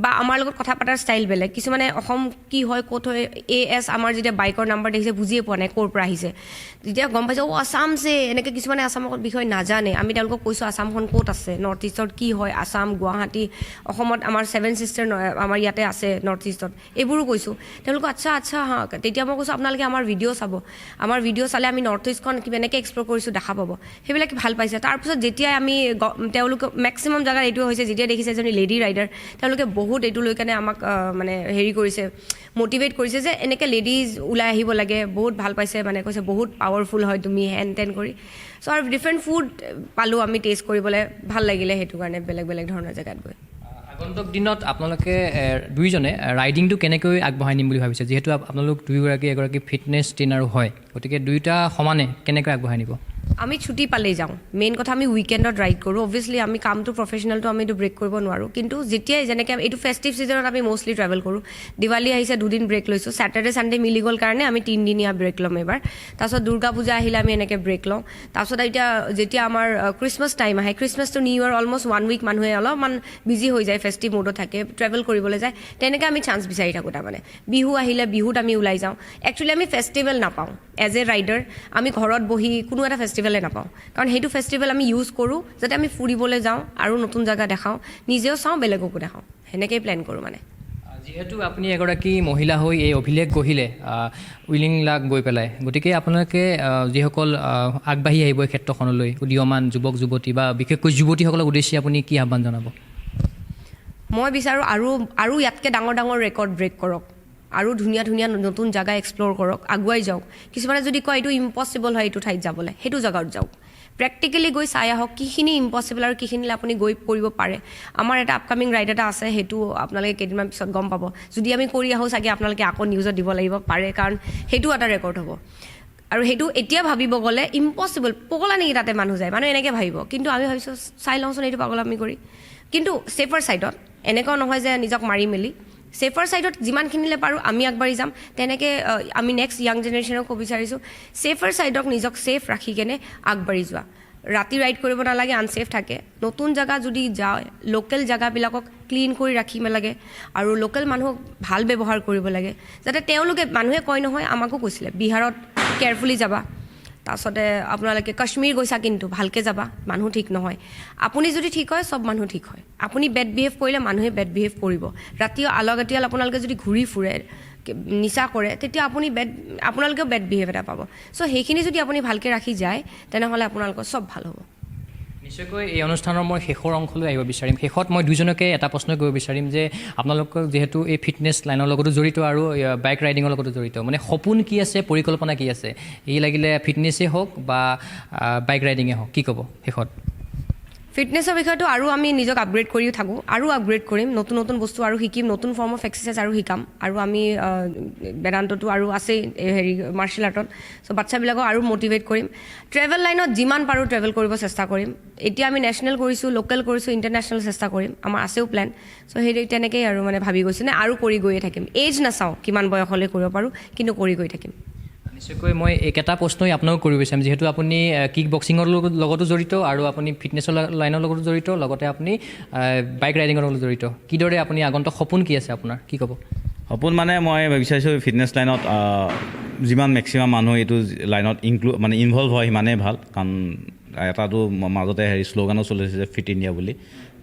বা আমাৰ লগত কথা পতাৰ ষ্টাইল বেলেগ কিছুমানে অসম কি হয় ক'ত হয় AS আমাৰ যেতিয়া বাইকৰ নাম্বাৰ দেখিছে বুজিয়ে পোৱা নাই ক'ৰ পৰা আহিছে যেতিয়া গম পাইছে আছামছে এনেকৈ কিছুমানে আছামৰ বিষয়ে নাজানে আমি তেওঁলোকক কৈছোঁ আছামখন ক'ত আছে নৰ্থ ইষ্টত কি হয় আছাম গুৱাহাটী অসমত আমাৰ 7 ছিষ্টাৰ আমাৰ ইয়াতে আছে নৰ্থ ইষ্টত এইবোৰো কৈছোঁ তেওঁলোকক আচ্ছা হা তেতিয়া মই কৈছোঁ আপোনালোকে আমাৰ ভিডিঅ' চাব আমাৰ ভিডিঅ' চালে আমি নৰ্থ ইষ্টখন কেনেকৈ এক্সপ্ল'ৰ কৰিছোঁ দেখা পাব সেইবিলাক ভাল পাইছে তাৰপিছত যেতিয়াই আমি তেওঁলোকে মেক্সিমাম জেগাত এইটো হৈছে যেতিয়া দেখিছে এজনী লেডি ৰাইডাৰ তেওঁলোকে বহুত এইটো লৈ কেনে আমাক মানে হেৰি কৰিছে মটিভেট কৰিছে যে এনেকৈ লেডিজ ওলাই আহিব লাগে বহুত ভাল পাইছে মানে কৈছে বহুত পাৱাৰফুল হয় তুমি হেন তেন কৰি চ' আৰু ডিফাৰেণ্ট ফুড পালোঁ আমি টেষ্ট কৰিবলৈ ভাল লাগিলে সেইটো কাৰণে বেলেগ ধৰণৰ জেগাত গৈ আগন্তুক দিনত আপোনালোকে দুইজনে ৰাইডিংটো কেনেকৈ আগবঢ়াই নিম বুলি ভাবিছে যিহেতু আপোনালোক এগৰাকী ফিটনেছ ট্ৰেইনাৰো হয় গতিকে দুয়োটা সমানে কেনেকৈ আগবঢ়াই নিব আমি ছুটি পালেই যাওঁ মেইন কথা আমি উইকেণ্ডত ৰাইড কৰোঁ অবভিয়াছলি আমি কামটো প্ৰফেচনেলটো আমি এইটো ব্ৰেক কৰিব নোৱাৰোঁ কিন্তু যেতিয়াই যেনেকৈ এইটো ফেষ্টিভ ছিজনত আমি মষ্টলি ট্ৰেভেল কৰোঁ দিৱালী আহিছে 2 দিন ব্ৰেক লৈছোঁ ছেটাৰডে ছানডে মিলি গ'ল কাৰণে আমি 3 দিনীয়া ব্ৰেক ল'ম এবাৰ তাৰপিছত দুৰ্গা পূজা আহিলে আমি এনেকৈ ব্ৰেক লওঁ তাৰপিছত এতিয়া যেতিয়া আমাৰ ক্ৰিছমাছ টাইম আহে Christmas to new year almost 1 week মানুহে অলপমান বিজি হৈ যায় ফেষ্টিভ মুডত থাকে ট্ৰেভেল কৰিবলৈ যায় তেনেকৈ আমি চান্স বিচাৰি থাকোঁ তাৰমানে বিহু আহিলে বিহুত আমি ওলাই যাওঁ একচুৱেলি আমি ফেষ্টিভেল নাপাওঁ এজ এ ৰাইডাৰ আমি ঘৰত বহি কোনো এটা ফেষ্টিভেলে নাপাওঁ কাৰণ সেইটো ফেষ্টিভেল আমি ইউজ কৰোঁ যাতে আমি ফুৰিবলৈ যাওঁ আৰু নতুন জেগা দেখাওঁ নিজেও চাওঁ বেলেগকো দেখাওঁ সেনেকৈয়ে প্লেন কৰোঁ মানে যিহেতু আপুনি এগৰাকী মহিলা হৈ এই অভিলেখ গঢ়িলে উইলিংলাক গৈ পেলাই গতিকে আপোনালোকে যিসকল আগবাঢ়ি আহিব এই ক্ষেত্ৰখনলৈ উদীয়মান যুৱক যুৱতী বা বিশেষকৈ যুৱতীসকলক উদ্দেশ্যে আপুনি কি আহ্বান জনাব মই বিচাৰোঁ আৰু ইয়াতকৈ ডাঙৰ ৰেকৰ্ড ব্ৰেক কৰক আৰু ধুনীয়া নতুন জেগা এক্সপ্ল'ৰ কৰক আগুৱাই যাওক কিছুমানে যদি কয় এইটো ইম্পচিবল হয় এইটো ঠাইত যাবলৈ সেইটো জেগাত যাওক প্ৰেক্টিকেলি গৈ চাই আহক কিখিনি ইম্পচিবল আৰু কিখিনিলে আপুনি গৈ কৰিব পাৰে। আমাৰ এটা আপকামিং ৰাইড এটা আছে, সেইটো আপোনালোকে কেইদিনমান পিছত গম পাব। যদি আমি কৰি আহোঁ চাগে আপোনালোকে আকৌ নিউজত দিব লাগিব পাৰে, কাৰণ সেইটো এটা ৰেকৰ্ড হ'ব। আৰু সেইটো এতিয়া ভাবিব গ'লে ইম্পচিবল, পগলা নেকি তাতে মানুহ যায়, মানুহ এনেকৈ ভাবিব। কিন্তু আমি ভাবিছোঁ চাই লওঁচোন এইটো পাগলামি কৰি। কিন্তু ছেফাৰ ছাইডত এনেকুৱাও নহয় যে নিজক মাৰি মেলি, ছেফাৰ ছাইডত যিমানখিনিলে পাৰোঁ আমি আগবাঢ়ি যাম। তেনেকৈ আমি নেক্সট য়াং জেনেৰেশ্যনক ক'ব বিচাৰিছোঁ ছেফাৰ ছাইডক নিজক ছেফ ৰাখি কেনে আগবাঢ়ি যোৱা। ৰাতি ৰাইড কৰিব নালাগে, আনছেফ থাকে। নতুন জেগা যদি যায় লোকেল জেগাবিলাকক ক্লিন কৰি ৰাখিব লাগে আৰু লোকেল মানুহক ভাল ব্যৱহাৰ কৰিব লাগে, যাতে তেওঁলোকে, মানুহে কয় নহয়, আমাকো কৈছিলে বিহাৰত কেয়াৰফুলি যাবা, তাৰপাছতে আপোনালোকে কাশ্মীৰ গৈছা কিন্তু ভালকৈ যাবা, মানুহ ঠিক নহয়। আপুনি যদি ঠিক হয় চব মানুহ ঠিক হয়। আপুনি বেড বিহেভ কৰিলে মানুহে বেড বিহেভ কৰিব। ৰাতি আলগতীয়াল আপোনালোকে যদি ঘূৰি ফুৰে, নিচা কৰে, তেতিয়া আপোনালোকেও বেড বিহেভ এটা পাব। চ' সেইখিনি যদি আপুনি ভালকৈ ৰাখি যায় তেনেহ'লে আপোনালোকৰ চব ভাল হ'ব। নিশ্চয়কৈ এই অনুষ্ঠানৰ মই শেষৰ অংশলৈ আহিব বিচাৰিম। শেষত মই দুজনকে এটা প্ৰশ্ন কৰিব বিচাৰিম যে আপোনালোকক যিহেতু এই ফিটনেছ লাইনৰ লগতো জড়িত আৰু বাইক ৰাইডিঙৰ লগতো জড়িত, মানে সপোন কি আছে, পৰিকল্পনা কি আছে, এই লাগিলে ফিটনেছেই হওক বা বাইক ৰাইডিঙেই হওক, কি ক'ব শেষত? ফিটনেছৰ বিষয়টো আৰু আমি নিজক আপগ্ৰেড কৰিও থাকোঁ, আৰু আপগ্ৰেড কৰিম, নতুন নতুন বস্তু আৰু শিকিম, নতুন ফৰ্ম অফ এক্সাৰচাইজ আৰু শিকাম। আৰু আমি বেদান্তটো আৰু আছেই মাৰ্চেল আৰ্টত। চ' বাচ্ছাবিলাকক আৰু মটিভেট কৰিম। ট্ৰেভেল লাইনত যিমান পাৰোঁ ট্ৰেভেল কৰিব চেষ্টা কৰিম। এতিয়া আমি নেশ্যনেল কৰিছোঁ, লোকেল কৰিছোঁ, ইণ্টাৰনেশ্যনেল চেষ্টা কৰিম, আমাৰ আছেও প্লেন। চ' সেই তেনেকেই আৰু মানে ভাবি গৈছোঁ নে আৰু কৰি গৈয়ে থাকিম। এজ নাচাওঁ কিমান বয়সলৈ কৰিব পাৰোঁ, কিন্তু কৰি গৈ থাকিম। নিশ্চয়কৈ মই একেটা প্ৰশ্নই আপোনাক কৰিব বিচাৰিম, যিহেতু আপুনি কিক বক্সিঙৰ লগতো জড়িত আৰু আপুনি ফিটনেছৰ লাইনৰ লগতো জড়িত, লগতে আপুনি বাইক ৰাইডিঙৰ লগত জড়িত। কিদৰে আপুনি আগন্তুক সপোন কি আছে আপোনাৰ, কি ক'ব? সপোন মানে মই বিচাৰিছোঁ ফিটনেছ লাইনত যিমান মেক্সিমাম মানুহ এইটো লাইনত ইনভলভ হয় সিমানেই ভাল। কাৰণ এটাতো মাজতে শ্লোগানো চলিছে যে ফিট ইণ্ডিয়া বুলি।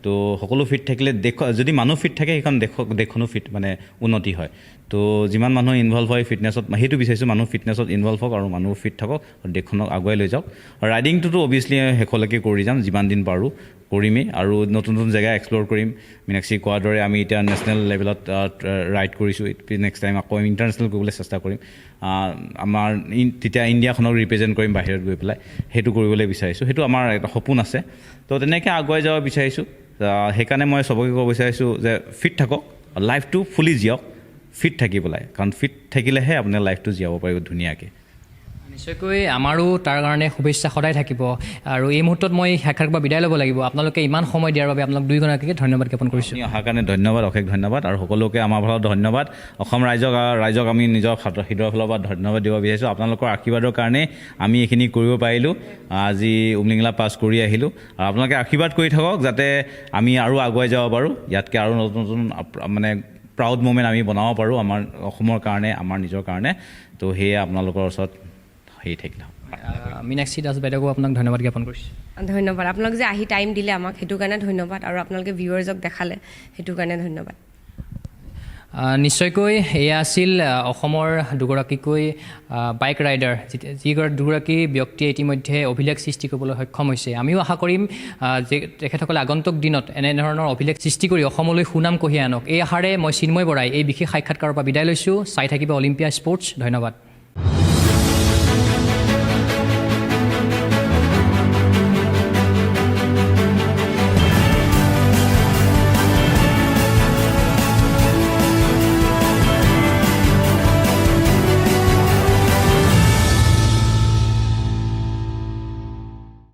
তো সকলো ফিট থাকিলে যদি মানুহ ফিট থাকে সেইখন দেশখনো ফিট উন্নতি হয়। তো যিমান মানুহ ইনভলভ হয় ফিটনেছত, সেইটো বিচাৰিছোঁ মানুহ ফিটনেছত ইনভলভ হওক আৰু মানুহ ফিট থাকক আৰু দেশখনক আগুৱাই লৈ যাওক। আৰু ৰাইডিংটোতো অভিয়াছলি শেষলৈকে কৰি যাম, যিমান দিন পাৰোঁ কৰিমেই। আৰু নতুন নতুন জেগা এক্সপ্ল'ৰ কৰিম। মীনাক্ষী কোৱাৰ দৰে আমি এতিয়া নেশ্যনেল লেভেলত ৰাইড কৰিছোঁ, নেক্সট টাইম আকৌ ইণ্টাৰনেশ্যনেল কৰিবলৈ চেষ্টা কৰিম। আমাৰ তেতিয়া ইণ্ডিয়াখনক ৰিপ্ৰেজেণ্ট কৰিম বাহিৰত গৈ পেলাই, সেইটো কৰিবলৈ বিচাৰিছোঁ। সেইটো আমাৰ এটা সপোন আছে। তো তেনেকৈ আগুৱাই যাব বিচাৰিছোঁ। সেইকাৰণে মই চবকে ক'ব বিচাৰিছোঁ যে ফিট থাকক, লাইফটো ফুলি জীয়ক ফিট থাকি পেলাই, কাৰণ ফিট থাকিলেহে আপোনাৰ লাইফটো জীয়াব পাৰিব ধুনীয়াকৈ। নিশ্চয়কৈ আমাৰো তাৰ কাৰণে শুভেচ্ছা সদায় থাকিব। আৰু এই মুহূৰ্তত মই সাক্ষাৎকাৰ পৰা বিদায় ল'ব লাগিব। আপোনালোকে ইমান সময় দিয়াৰ বাবে আপোনালোক দুয়োগৰাকীকে ধন্যবাদ জ্ঞাপন কৰিছোঁ। অহাৰ কাৰণে ধন্যবাদ, অশেষ ধন্যবাদ। আৰু সকলোকে আমাৰ ফালত ধন্যবাদ। অসম ৰাইজক আমি নিজৰ হৃদয়ৰ ফালৰ পৰা ধন্যবাদ দিব বিচাৰিছোঁ। আপোনালোকৰ আশীৰ্বাদৰ কাৰণে আমি এইখিনি কৰিব পাৰিলোঁ। আজি উমলিংলা পাছ কৰি আহিলোঁ। আৰু আপোনালোকে আশীৰ্বাদ কৰি থাকক যাতে আমি আৰু আগুৱাই যাব পাৰোঁ, ইয়াতকৈ আৰু নতুন নতুন প্ৰাউড মুমেণ্ট আমি বনাব পাৰোঁ আমাৰ অসমৰ কাৰণে, আমাৰ নিজৰ কাৰণে। তো সেয়ে আপোনালোকৰ ওচৰত হেৰি থাকিলে। মীনাক্ষী দাস বাইদেউকো আপোনাক ধন্যবাদ জ্ঞাপন কৰিছোঁ। ধন্যবাদ। আপোনালোক যে আহি টাইম দিলে আমাক, সেইটো কাৰণে ধন্যবাদ। আৰু আপোনালোকে ভিউৱাৰ্ছক দেখালে, সেইটো কাৰণে ধন্যবাদ। নিশ্চয়কৈ এয়া আছিল অসমৰ দুগৰাকীকৈ বাইক ৰাইডাৰ, দুগৰাকী ব্যক্তিয়ে ইতিমধ্যে অভিলেখ সৃষ্টি কৰিবলৈ সক্ষম হৈছে। আমিও আশা কৰিম যে তেখেতসকলে আগন্তুক দিনত এনেধৰণৰ অভিলেখ সৃষ্টি কৰি অসমলৈ সুনাম কঢ়িয়াই আনক। এই আশাৰে মই চিন্ময় বৰাই এই বিশেষ সাক্ষাৎকাৰৰ পৰা বিদায় লৈছোঁ। চাই থাকিব অলিম্পিয়া স্পৰ্টছ। ধন্যবাদ।